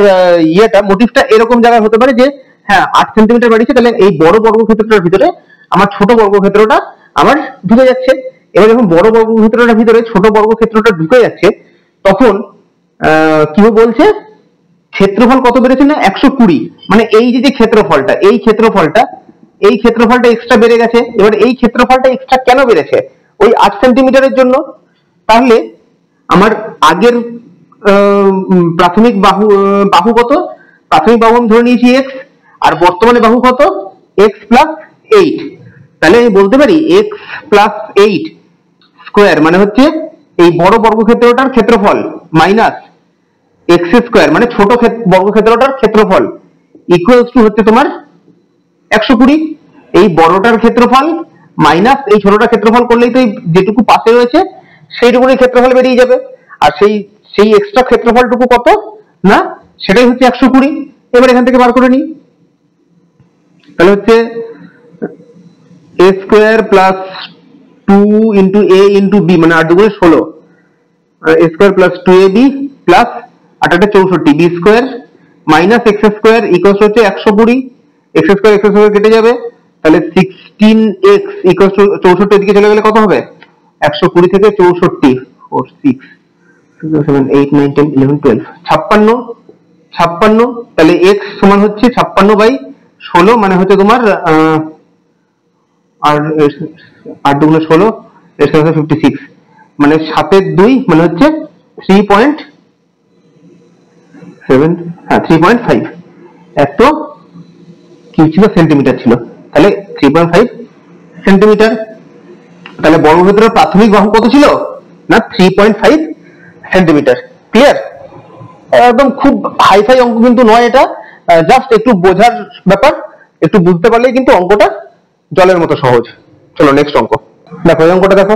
মোটিভটা এরকম জায়গায় হতে পারে যে হ্যাঁ 8 সেন্টিমিটার বাড়িয়েছে, তাহলে এই বড় বর্গক্ষেত্রটার ভিতরে আমার ছোট বর্গক্ষেত্রটা আমার ঢুকে যাচ্ছে। এবার যখন বড় বর্গক্ষেত্রটার ভিতরে ছোট বর্গক্ষেত্রটা ঢুকে যাচ্ছে, তখন কি বলছে? ক্ষেত্রফল কত বেড়েছে না? 120। মানে এই যে ক্ষেত্রফলটা, এই ক্ষেত্রফলটা এক্সট্রা বেড়ে গেছে। এবার এই ক্ষেত্রফলটা এক্সট্রা কেন বেড়েছে? ওই 8 সেন্টিমিটারের জন্য। তাহলে আমার আগের প্রাথমিক বাহু কত? প্রাথমিক বাহু আমি ধরে নিয়েছি x, আর বর্তমানে বাহু কত? x plus 8। তাহলে আমি বলতে পারি x প্লাস 8 স্কোয়ার মানে হচ্ছে এই বড় বর্গক্ষেত্রটার ক্ষেত্রফল মাইনাস x স্কোয়ার মানে ছোট বর্গক্ষেত্রটার ক্ষেত্রফল ইকুয়ালস টু হচ্ছে তোমার 120। এই বড়টার ক্ষেত্রফল মাইনাস এই ছোটটার ক্ষেত্রফল করলেই তো যেটুকু পাশে রয়েছে সেইটুকুনি ক্ষেত্রফল বেরিয়ে যাবে। আর সেই এক্সট্রা ক্ষেত্রফলটুকু কত না, সেটাই হচ্ছে 120। এবার এখান থেকে বার করে নিই, তাহলে হচ্ছে a square plus 2 into a into b, মানে 8 দুগুণে 16, a square plus 2ab plus 8 8 64 b square minus x square equals হচ্ছে 120। x স্কোয়ার কেটে যাবে, তাহলে 16x ইকুয়ালস টু 64 এদিকে চলে গেলে কত হবে? 120 থেকে 64 4 6 7 8 9 10 11 12 56। তাহলে x সমান হচ্ছে 56/16, মানে হচ্ছে তোমার আর 8 দুগুণে 16, এর সাথে 56। মানে 7 এর 2 মানে হচ্ছে 3.7, হ্যাঁ 3.5, এত কি ছিল সেন্টিমিটার ছিল, তাহলে 3.5 সেন্টিমিটার। তাহলে বর্গক্ষেত্রের প্রাথমিক বাহু কত ছিল না 3.5 সেন্টিমিটার। ক্লিয়ার? একদম খুব হাইফাই অঙ্ক কিন্তু নয় এটা, জাস্ট একটু বোঝার ব্যাপার, একটু বুঝতে পারলেই কিন্তু অঙ্কটা জলের মতো সহজ। চলো নেক্সট অঙ্ক দেখো। এই অঙ্কটা দেখো,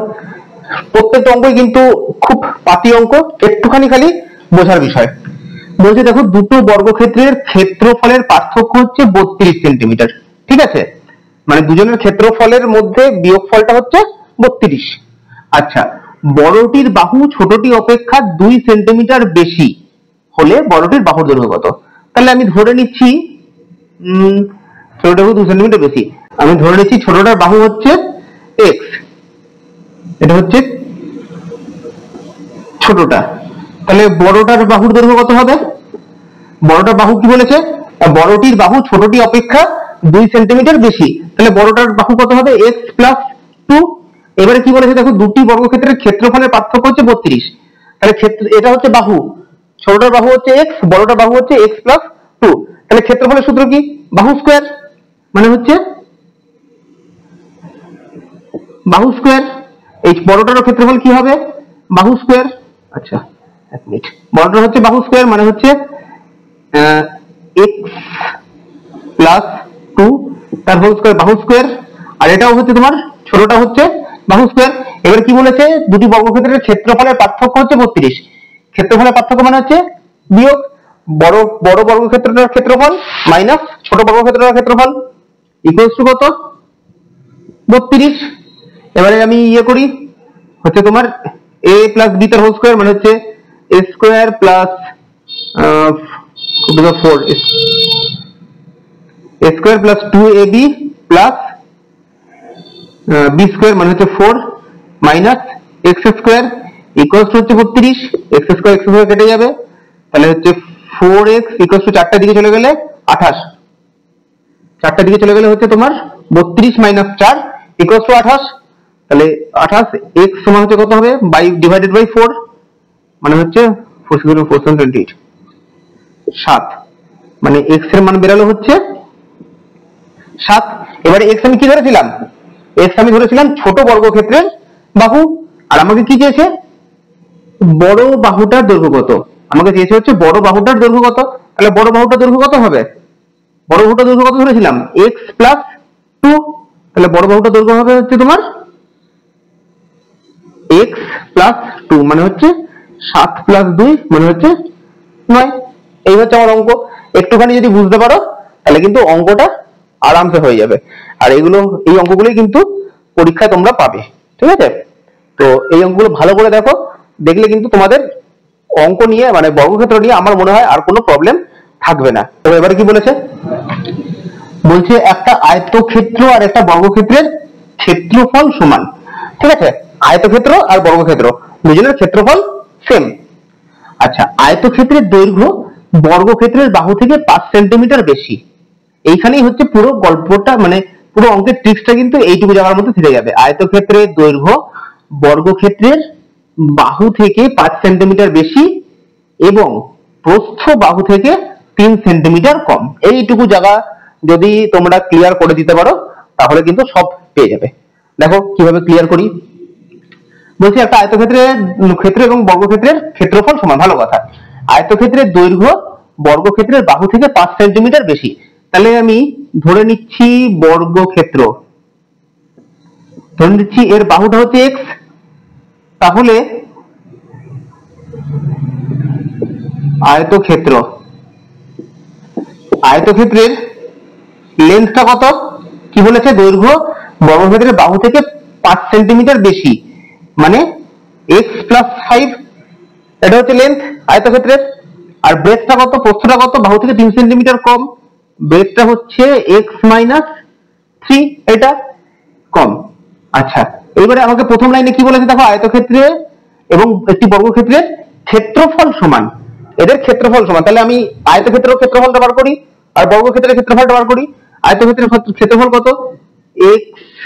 প্রত্যেকটা অঙ্কই কিন্তু খুব পাতি অঙ্ক, একটুখানি খালি বোঝার বিষয়। বলছে দেখো দুটো বর্গক্ষেত্রের ক্ষেত্রফলের পার্থক্য হচ্ছে 32 সেন্টিমিটার। ঠিক আছে, মানে দুজনের ক্ষেত্রফলের মধ্যে বিয়োগফলটা হচ্ছে 32। আচ্ছা, বড়টির বাহু ছোটটি অপেক্ষা 2 সেন্টিমিটার বেশি হলে বড়টির বাহুর দৈর্ঘ্য কত? তাহলে আমি ধরে নিচ্ছি ছোটটার বাহু 2 সেন্টিমিটার বেশি, আমি ধরে নিচ্ছি ছোটটার বাহু হচ্ছে x, এটা হচ্ছে ছোটটা, তাহলে বড়টার বাহুর দৈর্ঘ্য কত হবে? বড়টার বাহু কি বলেছে? বড়টির বাহু ছোটটি অপেক্ষা 2 সেন্টিমিটার বেশি, তাহলে বড়টার বাহু কত হবে? x plus 2। এবারে কি বলেছে দেখো, দুটি বর্গক্ষেত্রের ক্ষেত্রফলের পার্থক্য হচ্ছে 32, তাহলে এটা হচ্ছে বাহু, ছোটটার বাহু হচ্ছে x, বড়টার বাহু হচ্ছে x প্লাস 2, তাহলে ক্ষেত্রফলের সূত্র কি? বাহু স্কয়ার, মানে হচ্ছে বাহু স্কয়ার। এই বড়টার ক্ষেত্রফল কি হবে? বাহু স্কয়ার। আচ্ছা এক মিনিট, বড়টা হচ্ছে বাহু স্কয়ার মানে হচ্ছে x প্লাস 2 তার হোল স্কয়ার, বাহু স্কয়ার, আর এটাও হচ্ছে তোমার ছোটটা হচ্ছে বাহু স্কয়ার। এবার কি বলেছে? দুটি বর্গক্ষেত্রের ক্ষেত্রফলের পার্থক্য হচ্ছে 32, ক্ষেত্রফলের পার্থক্য মানে হচ্ছে বিয়োগ বড় বর্গক্ষেত্রটার ক্ষেত্রফল মাইনাস ছোট বর্গক্ষেত্রটার ক্ষেত্রফল ইকুয়ালস টু কত? 32। এবারে আমি করি হচ্ছে তোমার a প্লাস b তার হোল স্কয়ার মানে হচ্ছে a square plus 4 a square plus 2ab plus b square মানে হচ্ছে 4 minus x square equals to হচ্ছে 32, x স্কয়ার কেটে যাবে, তাহলে হচ্ছে 4x ইকুয়ালস টু 4টার দিকে চলে গেলে 28, 4টার দিকে চলে গেলে হচ্ছে তোমার 32 মাইনাস 4 ইকুয়ালস টু 28, তাহলে 28 x সমান হচ্ছে কত হবে? বাই ডিভাইডেড বাই 4 মানে হচ্ছে 428 7, মানে x এর মান বেরালো হচ্ছে 7। এবারে x আমি কি ধরেছিলাম? x আমি ধরেছিলাম ছোট বর্গক্ষেত্রের বাহু, আর আমাকে কি চেয়েছে? বড় বাহুটার দৈর্ঘ্য কত? আমাকে চেয়েছে হচ্ছে বড় বাহুটার দৈর্ঘ্য কত, তাহলে বড় বাহুটার দৈর্ঘ্য কত হবে? বড় বাহুটার দৈর্ঘ্য কত ধরেছিলাম? x প্লাস 2, তাহলে বড় বাহুটার দৈর্ঘ্য হবে হচ্ছে তোমার x প্লাস 2 মানে হচ্ছে 7 প্লাস 2 মানে হচ্ছে 9। এই হচ্ছে আমার অঙ্ক। একটুখানি যদি বুঝতে পারো তাহলে কিন্তু অঙ্কটা আরামসে হয়ে যাবে, আর এই অঙ্কগুলোই কিন্তু পরীক্ষায় তোমরা পাবে। ঠিক আছে, তো এই অঙ্কগুলো ভালো করে দেখো, দেখলে কিন্তু তোমাদের অঙ্ক নিয়ে মানে বর্গক্ষেত্র নিয়ে আমার মনে হয় আর কোনো প্রবলেম থাকবে না। তো এবারে কি বলেছে? বলছে একটা আয়তক্ষেত্র আর একটা বর্গক্ষেত্রের ক্ষেত্রফল সমান। ঠিক আছে, আয়তক্ষেত্র আর বর্গক্ষেত্র দুজনের ক্ষেত্রফল সেম। আচ্ছা, আয়তক্ষেত্রের দৈর্ঘ্য বর্গক্ষেত্রের বাহু থেকে 5 সেন্টিমিটার বেশি। এইখানেই হচ্ছে পুরো গল্পটা, মানে পুরো অঙ্কের ট্রিক্সটা কিন্তু এইটুকু জায়গার মধ্যে থেকে যাবে। আয়তক্ষেত্রের দৈর্ঘ্য বর্গক্ষেত্রের বাহু থেকে 5 সেন্টিমিটার বেশি এবং প্রস্থ বাহু থেকে 3 সেন্টিমিটার কম। এইটুকু জায়গা যদি তোমরা ক্লিয়ার করে দিতে পারো তাহলে কিন্তু সব পেয়ে যাবে। দেখো কিভাবে ক্লিয়ার করি। বলছি একটা আয়তক্ষেত্রের ক্ষেত্র এবং বর্গক্ষেত্রের ক্ষেত্রফল সমান, ভালো কথা। আয়তক্ষেত্রের দৈর্ঘ্য বর্গক্ষেত্রের বাহু থেকে 5 সেন্টিমিটার বেশি, তাহলে আমি ধরে নিচ্ছি বর্গক্ষেত্র, ধরে নিচ্ছি এর বাহুটা হচ্ছে x, তাহলে আয়তক্ষেত্রের লেন্থটা কত? কি বলেছে? দৈর্ঘ্য বর্গক্ষেত্রের বাহু থেকে 5 সেন্টিমিটার বেশি মানে x প্লাস 5, এটা হচ্ছে লেন্থ আয়তক্ষেত্রের। আর ব্রেডথটা কত? প্রস্থটা কত? বাহু থেকে 3 সেন্টিমিটার কম, ব্রেডথটা হচ্ছে x মাইনাস 3, এটা কম। আচ্ছা, এবারে আমাকে প্রথম লাইনে কি বলেছে দেখো, আয়তক্ষেত্রে এবং একটি বর্গক্ষেত্রের ক্ষেত্রফল সমান, এদের ক্ষেত্রফল সমান। তাহলে আমি আয়তক্ষেত্রের ক্ষেত্রফলটা বার করি আর বর্গক্ষেত্রের ক্ষেত্রফলটা বার করি। আয়তক্ষেত্রের ক্ষেত্রফল কত? x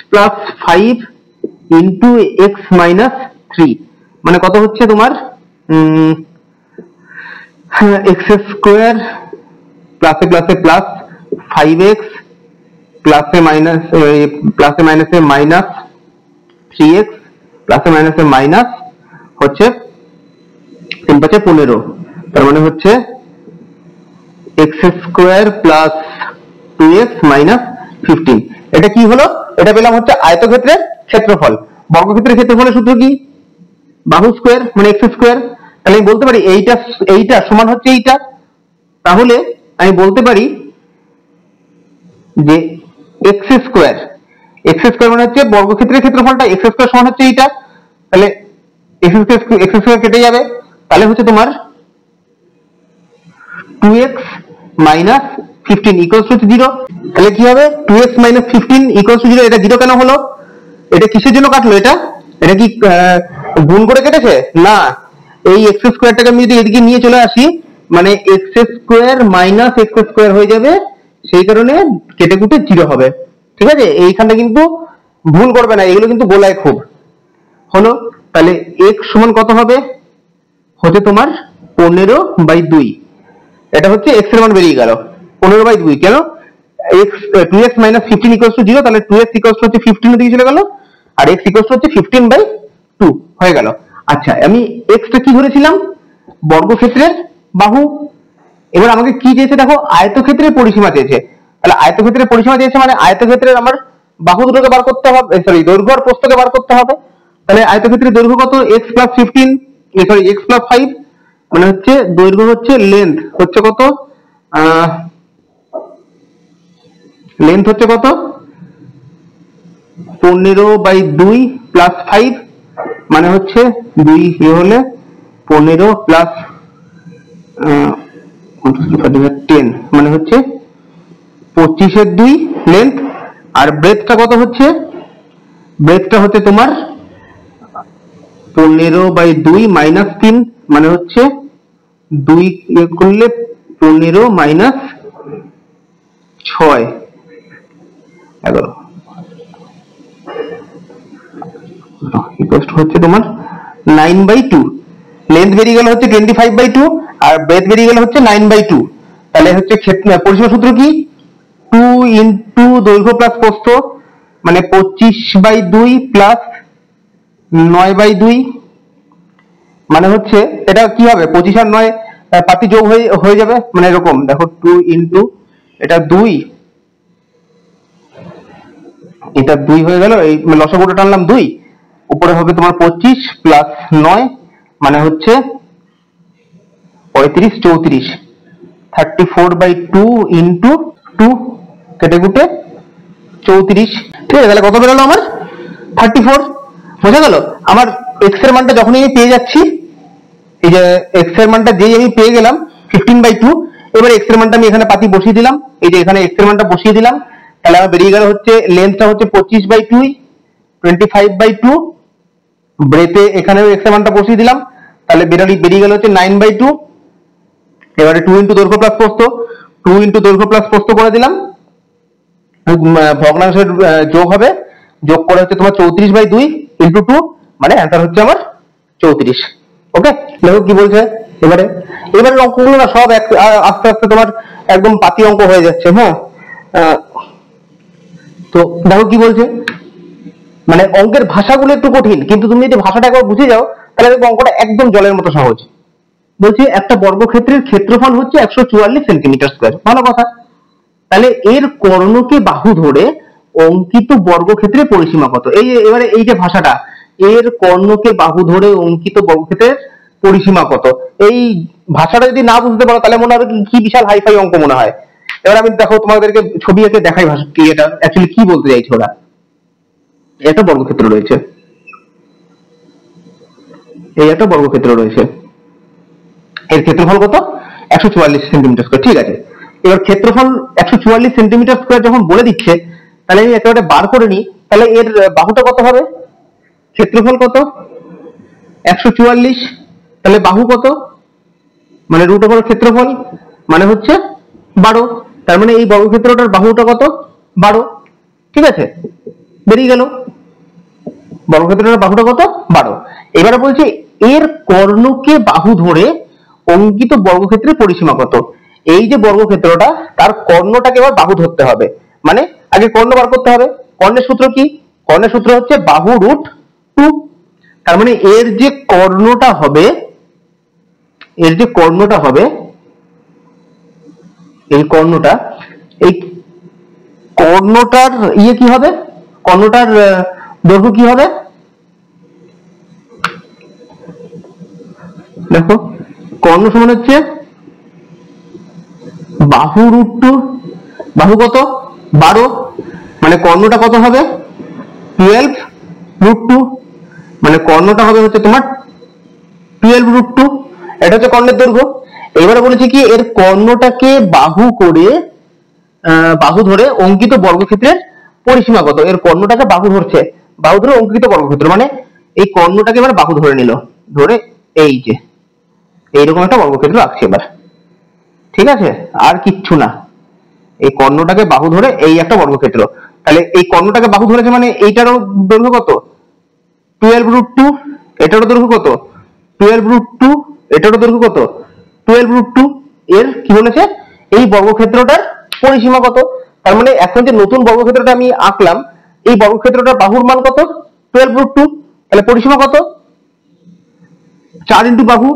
plus 5 into x minus 3, মানে কত হচ্ছে তোমার এক্স স্কোয়ার প্লাসে প্লাসে প্লাস 5x প্লাসে মাইনাসে মাইনাস 3x প্লাসে মাইনাসে মাইনাস হচ্ছে 15, তার মানে হচ্ছে x square plus 2x minus 15। এটা কি হলো? এটা পেলাম হচ্ছে আয়তক্ষেত্রের ক্ষেত্রফল। বর্গক্ষেত্রের ক্ষেত্রফলের সূত্র কি? বাহু স্কোয়ার মানে এক্স স্কোয়ার। তাহলে আমি বলতে পারি এইটা সমান হচ্ছে এইটা। তাহলে আমি বলতে পারি যে এক্স স্কোয়ার মানে হচ্ছে বর্গক্ষেত্রের ক্ষেত্রফলটা, এক্স স্কোয়ার সমান হচ্ছে এইটা। তাহলে এক্স স্কোয়ার কেটে যাবে, তাহলে হচ্ছে তোমার 2x মাইনাস 15 ইকুয়ালস টু 0। তাহলে কি হবে? 2x minus 15 equals to 0। এটা 0 কেন হলো? এটা কিসের জন্য কাটলো? এটা কি গুণ করে কেটেছে? না, এই এক্স স্কোয়ারটাকে আমি যদি এদিকে নিয়ে চলে আসি, মানে x square minus x square হয়ে যাবে, সেই কারণে কেটে কুটে 0 হবে। ঠিক আছে, এইখানটা কিন্তু ভুল করবে না, এগুলো কিন্তু গোলায় খুব হলো। তাহলে x সমান কত হবে? হচ্ছে তোমার 15/2। এটা হচ্ছে x এর মান বেরিয়ে গেল 15/2। কেন? x 2x minus 15 equals to 0। তাহলে 2x ইকুয়ালস টু হচ্ছে 15 এর দিকে চলে গেল, আর x ইকুয়ালস টু হচ্ছে 15/2 হয়ে গেল। আচ্ছা, আমি x টা কি ধরেছিলাম? বর্গক্ষেত্রের বাহু। এবার আমাকে কি চেয়েছে দেখো? আয়তক্ষেত্রের পরিসীমা চেয়েছে। তাহলে আয়তক্ষেত্রের পরিসীমা চেয়েছে মানে আয়তক্ষেত্রের আমার বাহু দুটোকে বার করতে হবে, সরি দৈর্ঘ্য আর প্রস্থকে বার করতে হবে। তাহলে আয়তক্ষেত্রের দৈর্ঘ্য কত? x plus 15 sorry x plus 5 মানে হচ্ছে দৈর্ঘ্য হচ্ছে লেন্থ হচ্ছে কত? লেন্থ হচ্ছে কত? 15/2 প্লাস 5 মানে হচ্ছে 2 হলে 15 প্লাস 10 মানে হচ্ছে 25/2 লেন্থ। আর ব্রেথটা কত হচ্ছে? ব্রেথটা হচ্ছে তোমার 15/2 মাইনাস 3 মানে হচ্ছে 2 করলে 15 মাইনাস 6 11 হচ্ছে তোমার 9/2। লেন্থ বেরিয়ে গেল হচ্ছে 25/2 আর ব্রেথ বেরিয়ে গেল হচ্ছে 9/2। তাহলে হচ্ছে পরিসীমা সূত্র কি? 2 ইন্টু দৈর্ঘ্য প্লাস প্রস্থ মানে 25/2 প্লাস 9/2 মানে হচ্ছে এটা কি হবে? 25 আর 9 পাতি যোগ হয়ে যাবে, মানে এরকম দেখো 2 ইন্টু এটা 2, এটা 2 হয়ে গেল, এই লসাগুটা টানলাম 2, উপরে হবে তোমার 25 প্লাস 9 মানে হচ্ছে 35 34 34/2 ইন্টু 2 কেটে কুটে 34। ঠিক আছে, তাহলে কত বেরোলো আমার? 34। বোঝা গেল? আমার এক্স এর মানটা যখনই আমি পেয়ে যাচ্ছি, এই যে এক্স এর মানটা যেই আমি পেয়ে গেলাম 15/2, এবার এক্স এর মানটা আমি এখানে পাতি বসিয়ে দিলাম, এই যে এখানে এক্স এর মানটা বসিয়ে দিলাম। তাহলে আমার বেরিয়ে গেল হচ্ছে লেন্থটা হচ্ছে 25/2 25/2, ব্রেথে এখানে এক্স এর মানটা বসিয়ে দিলাম, তাহলে বেরিয়ে গেল হচ্ছে 9/2। এবারে 2 ইন্টু দৈর্ঘ্য প্লাস প্রস্থ, 2 ইন্টু দৈর্ঘ্য প্লাস প্রস্থ করে দিলাম, ভগ্নাংশের যোগ হবে, যোগ করে হচ্ছে তোমার 34/2 ইন্টু 2 মানে অ্যান্সার হচ্ছে আমার 34। ওকে, দেখো কি বলছে এবারে অঙ্কগুলো না সব আস্তে আস্তে তোমার একদম পাতি অঙ্ক হয়ে যাচ্ছে। হ্যাঁ, তো দেখো কি বলছে, মানে অঙ্কের ভাষাগুলো একটু কঠিন, কিন্তু তুমি যদি ভাষাটা একবার বুঝে যাও তাহলে দেখো অঙ্কটা একদম জলের মতো সহজ। বলছে একটা বর্গক্ষেত্রের ক্ষেত্রফল হচ্ছে 144 সেন্টিমিটার স্কয়ার। ভালো কথা। তাহলে এর কর্ণকে বাহু ধরে অঙ্কিত বর্গক্ষেত্রের পরিসীমা কত? এবারে এই যে ভাষাটা, এর কর্ণকে বাহু ধরে অঙ্কিত বর্গক্ষেত্রের পরিসীমা কত, এই ভাষাটা যদি না বুঝতে পারো তাহলে মনে হবে কি বিশাল হাইফাই অঙ্ক মনে হয়। এবার আমি দেখো তোমাদেরকে ছবি এঁকে দেখাই ভাষা কি, এটা অ্যাকচুয়ালি কি বলতে চাইছে ওরা। একটা বর্গক্ষেত্র রয়েছে, এই একটা বর্গক্ষেত্র রয়েছে, এর ক্ষেত্রফল কত? 144 সেন্টিমিটার স্কয়ার। ঠিক আছে, এবার ক্ষেত্রফল 144 সেন্টিমিটার স্কয়ার যখন বলে দিচ্ছে, তাহলে আমি একেবারে বার করে নিই, তাহলে এর বাহুটা কত হবে? ক্ষেত্রফল কত? 144, তাহলে বাহু কত? মানে রুট ওভার ক্ষেত্রফল মানে হচ্ছে 12, তার মানে এই বর্গক্ষেত্রটার বাহুটা কত? 12। ঠিক আছে, বেরিয়ে গেল বর্গক্ষেত্রটার বাহুটা কত? 12। এবারে বলছি এর কর্ণকে বাহু ধরে অঙ্কিত বর্গক্ষেত্রের পরিসীমা কত। এই যে বর্গক্ষেত্রটা তার কর্ণটাকে এবার বাহু ধরতে হবে, মানে আগে কর্ণ বার করতে হবে। কর্ণের সূত্র কি? কর্ণের সূত্র হচ্ছে বাহু রুট 2। তার মানে এর যে কর্ণটা হবে, এর যে কর্ণটা হবে, এই কর্ণটার ইয়ে কি হবে, কর্ণটার দৈর্ঘ্য কি হবে? দেখো কর্ণ সমান হচ্ছে বাহু রুট 2, বাহু কত 12, মানে কর্ণটা কত হবে 12 রুট 2, মানে কর্ণটা হবে হচ্ছে তোমার 12 রুট 2। এটা হচ্ছে কর্ণের দৈর্ঘ্য। এবারে বলেছি কি এর কর্ণটাকে বাহু করে বাহু ধরে অঙ্কিত বর্গক্ষেত্রের পরিসীমা কত। এর কর্ণটাকে বাহু ধরছে, বাহু ধরে অঙ্কিত বর্গক্ষেত্র, মানে এই কর্ণটাকে এবার বাহু ধরে নিল, ধরে এই যে এইরকম একটা বর্গক্ষেত্র আঁকছে এবার, ঠিক আছে, আর কিচ্ছু না। এই কর্ণটাকে বাহু ধরে এই একটা বর্গক্ষেত্র, তাহলে এই কর্ণটাকে বাহু ধরেছে মানে এইটারও দৈর্ঘ্য কত 12 রুট 2, এটারও দৈর্ঘ্য কত 12 রুট 2, এটারও দৈর্ঘ্য কত 12 রুট 2। এর কি বলেছে এই বর্গক্ষেত্রটার পরিসীমা কত। তার মানে এখন যে নতুন বর্গক্ষেত্রটা আমি আঁকলাম, এই বর্গক্ষেত্রটার বাহুর মান কত 12 রুট 2, তাহলে পরিসীমা কত 4 ইন্টু বাহু,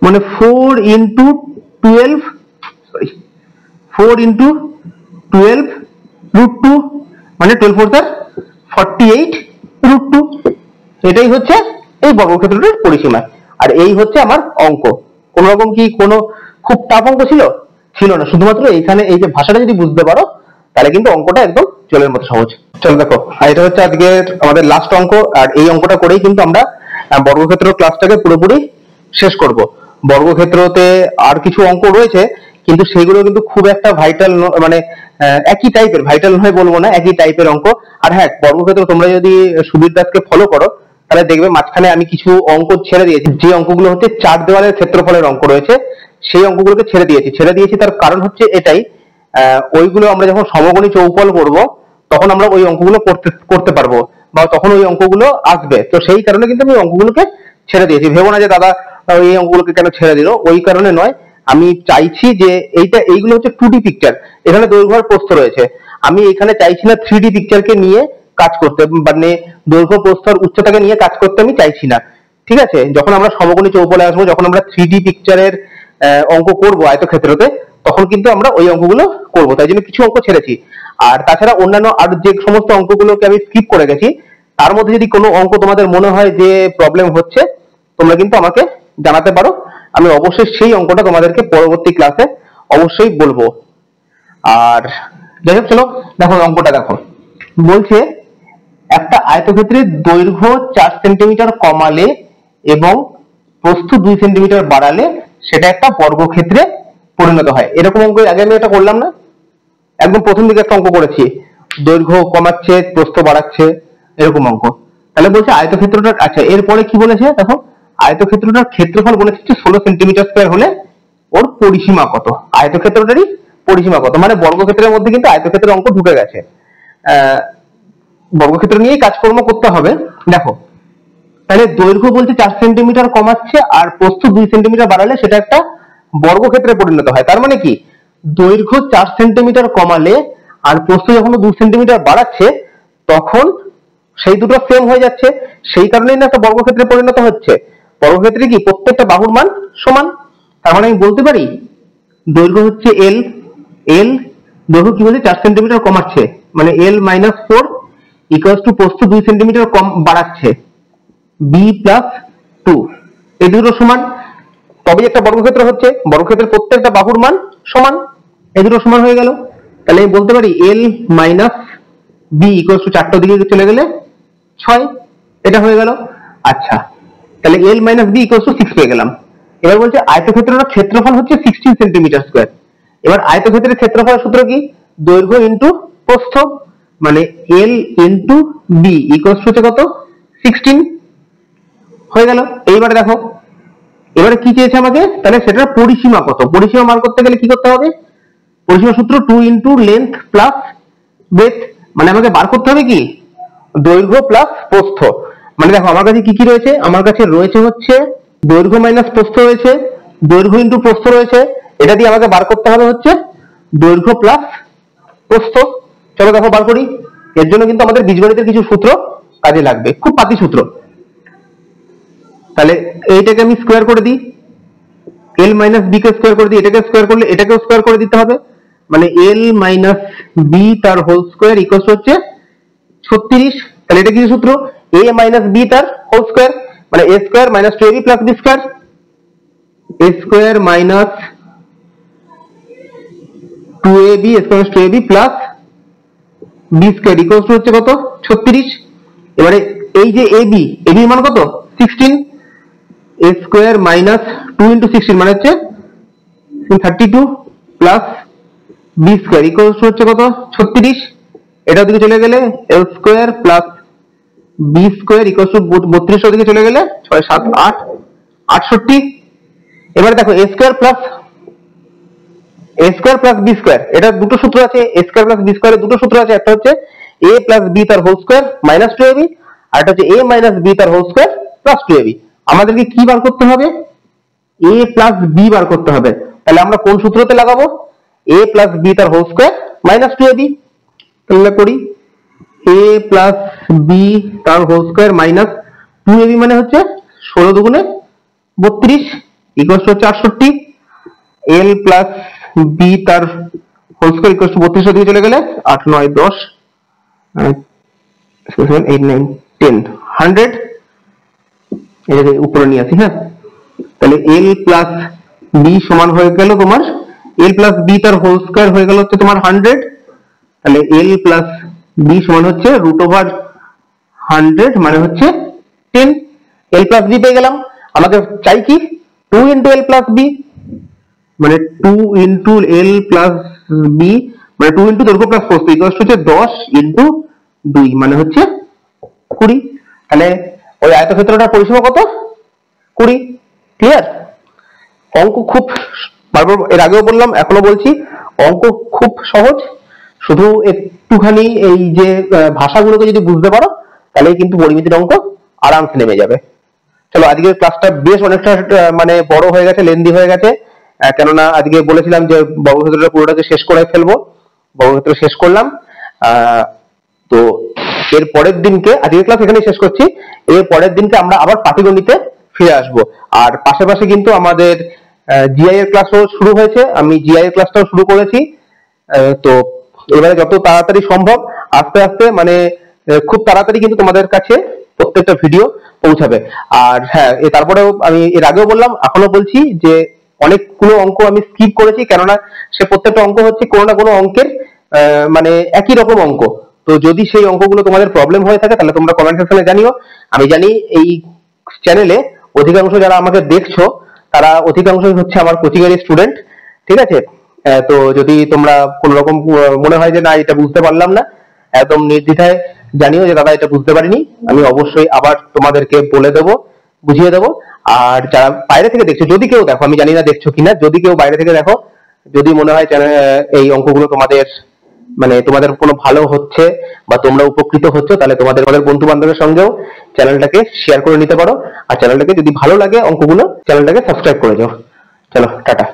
মানে 4 ইন্টু 12, সরি 4 ইন্টু 12 রুট 2, মানে 12 4 48 রুট 2। এটাই হচ্ছে এই বর্গক্ষেত্রটির পরিসীমা। আর এই হচ্ছে আমার অঙ্ক। কোন রকম কি কোনো খুব টাফ অঙ্ক ছিল? ছিল না, শুধুমাত্র এইখানে এই যে ভাষাটা যদি বুঝতে পারো তাহলে কিন্তু অঙ্কটা একদম চলের মতো সহজ। চলো দেখো, আর এটা হচ্ছে আজকে আমাদের লাস্ট অঙ্ক, আর এই অঙ্কটা করেই কিন্তু আমরা বর্গক্ষেত্র ক্লাসটাকে পুরোপুরি শেষ করব। বর্গক্ষেত্রতে আর কিছু অঙ্ক রয়েছে, কিন্তু সেগুলো কিন্তু খুব একটা ভাইটাল, মানে একই টাইপের, ভাইটাল নয় বলবো না, একই টাইপের অঙ্ক। আর হ্যাঁ, বর্গক্ষেত্র তোমরা যদি সুবীর দাসকে ফলো করো তাহলে দেখবে মাঝখানে আমি কিছু অঙ্ক ছেড়ে দিয়েছি, যে অঙ্কগুলো হচ্ছে চার দেওয়ালের ক্ষেত্রফলের অঙ্ক রয়েছে সেই অঙ্কগুলোকে ছেড়ে দিয়েছি। তার কারণ হচ্ছে এটাই, ওইগুলো আমরা যখন সমকোণী চৌপল করব তখন আমরা ওই অঙ্কগুলো করতে পারবো, বা তখন ওই অঙ্কগুলো আসবে। তো সেই কারণে কিন্তু আমি অঙ্কগুলোকে ছেড়ে দিয়েছি। ভেবো না যে দাদা এই অঙ্কগুলোকে কেন ছেড়ে দিল, ওই কারণে নয়। আমি চাইছি যে এইগুলো হচ্ছে 2D পিকচার, এখানে দৈর্ঘ্য আর প্রস্থ রয়েছে। আমি এখানে চাইছি না 3D পিকচারকে নিয়ে কাজ করতে, মানে দৈর্ঘ্য প্রস্থ আর উচ্চতাকে নিয়ে কাজ করতে আমি চাইছি না, ঠিক আছে। যখন আমরা সমকোণী চৌপলে আসবো, যখন আমরা 3D পিকচারের অঙ্ক করবো আয়তক্ষেত্রতে, তখন কিন্তু আমরা ওই অঙ্কগুলো করবো। তাই জন্য কিছু অঙ্ক ছেড়েছি। আর তাছাড়া অন্যান্য আর যে সমস্ত অঙ্কগুলোকে আমি স্কিপ করে গেছি, তার মধ্যে যদি কোনো অঙ্ক তোমাদের মনে হয় যে প্রবলেম হচ্ছে, তোমরা কিন্তু আমাকে জানাতে পারো। আমি অবশ্যই সেই অঙ্কটা তোমাদেরকে পরবর্তী ক্লাসে অবশ্যই বলবো। আর যাই হোক, চলো দেখো অঙ্কটা দেখো। বলছে একটা আয়তক্ষেত্রের দৈর্ঘ্য 4 সেন্টিমিটার কমালে এবং প্রস্থ 2 সেন্টিমিটার বাড়ালে সেটা একটা বর্গক্ষেত্রে পরিণত হয়। এরকম অঙ্ক আগে আমি এটা করলাম না, একদম প্রথম দিকে একটা অঙ্ক করেছি, দৈর্ঘ্য কমাচ্ছে প্রস্থ বাড়াচ্ছে, এরকম অঙ্ক। তাহলে বলছে আয়তক্ষেত্রটা, আচ্ছা এরপরে কি বলেছে দেখো, আয়তক্ষেত্রটার ক্ষেত্রফল বলেছে 16 সেন্টিমিটার স্কয়ার হলে ওর পরিসীমা কত। আয়তক্ষেত্রটারই পরিসীমা কত, মানে বর্গক্ষেত্রের মধ্যে কিন্তু আয়তক্ষেত্রের অঙ্ক ঢুকে গেছে। বর্গক্ষেত্র নিয়েই কাজকর্ম করতে হবে। দেখো তাহলে দৈর্ঘ্য বলছে 4 সেন্টিমিটার কমাচ্ছে আর প্রস্থ 2 সেন্টিমিটার বাড়ালে সেটা একটা বর্গক্ষেত্রে পরিণত হয়। তার মানে কি দৈর্ঘ্য 4 সেন্টিমিটার কমালে আর প্রস্থ যখন 2 সেন্টিমিটার বাড়াচ্ছে তখন সেই দুটো সেম হয়ে যাচ্ছে, সেই কারণেই না একটা বর্গক্ষেত্রে পরিণত হচ্ছে। বর্গক্ষেত্রে কি প্রত্যেকটা বাহুর মান সমান। তার মানে আমি বলতে পারি দৈর্ঘ্য হচ্ছে এল, দৈর্ঘ্য কি বলছে 4 সেন্টিমিটার কমাচ্ছে, মানে এল মাইনাস 4 ইকুয়ালস টু প্রস্থ 2 সেন্টিমিটার কম বাড়াচ্ছে বি প্লাস 2, এই দুটো সমান, তবেই একটা বর্গক্ষেত্র হচ্ছে। বর্গক্ষেত্রের প্রত্যেকটা বাহুর মান সমান, এই দুটো সমান হয়ে গেল। তাহলে আমি বলতে পারি এল মাইনাস বি ইকুয়ালস টু 4টা দিকে চলে গেলে 6, এটা হয়ে গেল। আচ্ছা তাহলে এল মাইনাস বি ইকুয়ালস টু 6 পেয়ে গেলাম। এবার বলছে আয়তক্ষেত্রের ক্ষেত্রফল হচ্ছে 16 সেন্টিমিটার স্কয়ার। এবার আয়তক্ষেত্রের ক্ষেত্রফলের সূত্র কি, দৈর্ঘ্য ইন্টু প্রস্থ, মানে L into B equals to কত 16 হয়ে গেল। এইবারে দেখো এবারে কি চেয়েছে আমাকে, তাহলে সেটার পরিসীমা কত। পরিসীমা মান করতে গেলে কি করতে হবে, পরিসীমা সূত্র 2 ইন্টু লেন্থ প্লাস ব্রেথ, মানে আমাকে বার করতে হবে কি দৈর্ঘ্য প্লাস প্রস্থ। মানে দেখো আমার কাছে কি কি রয়েছে, আমার কাছে রয়েছে হচ্ছে দৈর্ঘ্য মাইনাস প্রস্থ রয়েছে, দৈর্ঘ্য ইন্টু প্রস্থ রয়েছে, এটা দিয়ে আমাকে বার করতে হবে হচ্ছে দৈর্ঘ্য প্লাস প্রস্থ। চলো দেখো বার করি। এর জন্য কিন্তু আমাদের বীজগণিতের কিছু সূত্র কাজে লাগবে, খুব পাতি সূত্র। তাহলে এইটাকে আমি স্কোয়ার করে দিই, এল মাইনাস বি কে স্কোয়ার করে দিই, এটাকে স্কোয়ার করলে এটাকেও স্কোয়ার করে দিতে হবে, মানে এল মাইনাস বি তার হোল স্কোয়ার ইকুয়াল হচ্ছে 36। তাহলে এটা কি সূত্র? এ মাইনাস বি তার হোল স্কোয়ার, মানে A square minus 2ab plus B square, A square minus 2ab square 2ab plus B square equal হচ্ছে কত? 36। এবারে এই যে এবি, এবি মান কত? 16। এ স্কোয়ার মাইনাস 2 ইন্টু 16 মানে হচ্ছে 32 প্লাস বি স্কোয়ার ইকুয়াল হচ্ছে কত? 36। এটা দিকে চলে গেলে L square plus B square equal to 32 দিকে চলে গেলে 6 7 8 68। এবারে দেখো এ স্কোয়ার প্লাস বি স্কোয়ার, এটা দুটো সূত্র আছে। এ স্কোয়ার প্লাস বি স্কোয়ারের দুটো সূত্র আছে, একটা হচ্ছে এ প্লাস বি তার হোল স্কোয়ার মাইনাস 2ab, আর একটা হচ্ছে এ মাইনাস বি তার হোল স্কোয়ার প্লাস 2ab। আমাদেরকে কি বার করতে হবে? এ প্লাস বি বার করতে হবে। তাহলে আমরা কোন সূত্রতে লাগাবো? এ প্লাস বি তার হোল স্কোয়ার মাইনাস 2ab। তাহলে করি এ প্লাস বি তার হোল স্কোয়ার মাইনাস 2ab মানে হচ্ছে 16 দুগুণে 32 ইকুয়াল হচ্ছে 68। এল প্লাস বি তার হোল স্কোয়ার ইকুয়াল টু 32 দিকে চলে গেলে 8 9 10 7 8 9 10 100। এটাকে উপরে নিয়ে আসি। হ্যাঁ, তাহলে এল প্লাস বি সমান হয়ে গেল তোমার এল প্লাস বি তার হোল স্কোয়ার হয়ে গেল হচ্ছে তোমার 100। তাহলে এল প্লাস বি সমান হচ্ছে √100 মানে হচ্ছে 10। এল প্লাস বি পেয়ে গেলাম। আমাকে চাই কি? 2 ইন্টু এল প্লাস বি, মানে 2 ইন্টু এল প্লাস বি মানে 2 ইন্টু দৈর্ঘ্য প্লাস প্রস্থ ইকুয়াল হচ্ছে 10 ইন্টু 2 মানে হচ্ছে 20। তাহলে ওই আয়তক্ষেত্রটার পরিসীমা কত? 20। ক্লিয়ার? অঙ্ক খুব, বারবার এর আগেও বললাম এখনো বলছি, অঙ্ক খুব সহজ। শুধু একটুখানি এই যে ভাষাগুলোকে যদি বুঝতে পারো তাহলেই কিন্তু পরিমিতির অঙ্ক আরামসে নেমে যাবে। চলো আজকের ক্লাসটা বেশ অনেকটা মানে বড় হয়ে গেছে, লেন্দি হয়ে গেছে, কেননা আজকে বলেছিলাম যে বর্গক্ষেত্রটা পুরোটাকে শেষ করে ফেলবো। বর্গক্ষেত্র শেষ করলাম। তো এর পরের দিনকে, আজকের ক্লাস এখানেই শেষ করছি, এর পরের দিনকে আমরা আবার পাটিগণিতে ফিরে আসবো। আর পাশাপাশি কিন্তু আমাদের জিআই এর ক্লাসও শুরু হয়েছে, আমি জিআই এর ক্লাসটাও শুরু করেছি। তো এবারে যত তাড়াতাড়ি সম্ভব আস্তে আস্তে মানে খুব তাড়াতাড়ি কিন্তু তোমাদের কাছে প্রত্যেকটা ভিডিও পৌঁছাবে। আর হ্যাঁ, তারপরেও আমি এর আগেও বললাম এখনো বলছি যে অনেকগুলো অঙ্ক আমি স্কিপ করেছি, কেননা সে প্রত্যেকটা অঙ্ক হচ্ছে কোনো না কোনো অঙ্কের মানে একই রকম অঙ্ক। তো যদি সেই অঙ্কগুলো তোমাদের প্রবলেম হয়ে থাকে তাহলে তোমরা কমেন্ট সেকশনে জানিও। আমি জানি এই চ্যানেলে অধিকাংশ যারা আমাকে দেখছো তারা অধিকাংশই হচ্ছে আমার কোচিং এর স্টুডেন্ট। ঠিক আছে? তো যদি তোমরা কোনো রকম মনে হয় যে না এটা বুঝতে পারলাম না, একদম নির্দ্বিধায় জানিও যে দাদা এটা বুঝতে পারিনি, আমি অবশ্যই আবার তোমাদেরকে বলে দেবো, বুঝিয়ে দেবো। আর যারা বাইরে থেকে দেখছো, যদি কেউ দেখো, আমি জানি না দেখছো কিনা, যদি কেউ বাইরে থেকে দেখো, যদি মনে হয় এই অঙ্কগুলো তোমাদের মানে তোমাদের কোনো ভালো হচ্ছে বা তোমরা উপকৃত হচ্ছ, তাহলে তোমাদের বন্ধু বান্ধবের সঙ্গেও চ্যানেলটাকে শেয়ার করে নিতে পারো। আর চ্যানেলটাকে যদি ভালো লাগে অঙ্কগুলো, চ্যানেলটাকে সাবস্ক্রাইব করে যাও। চলো টাটা।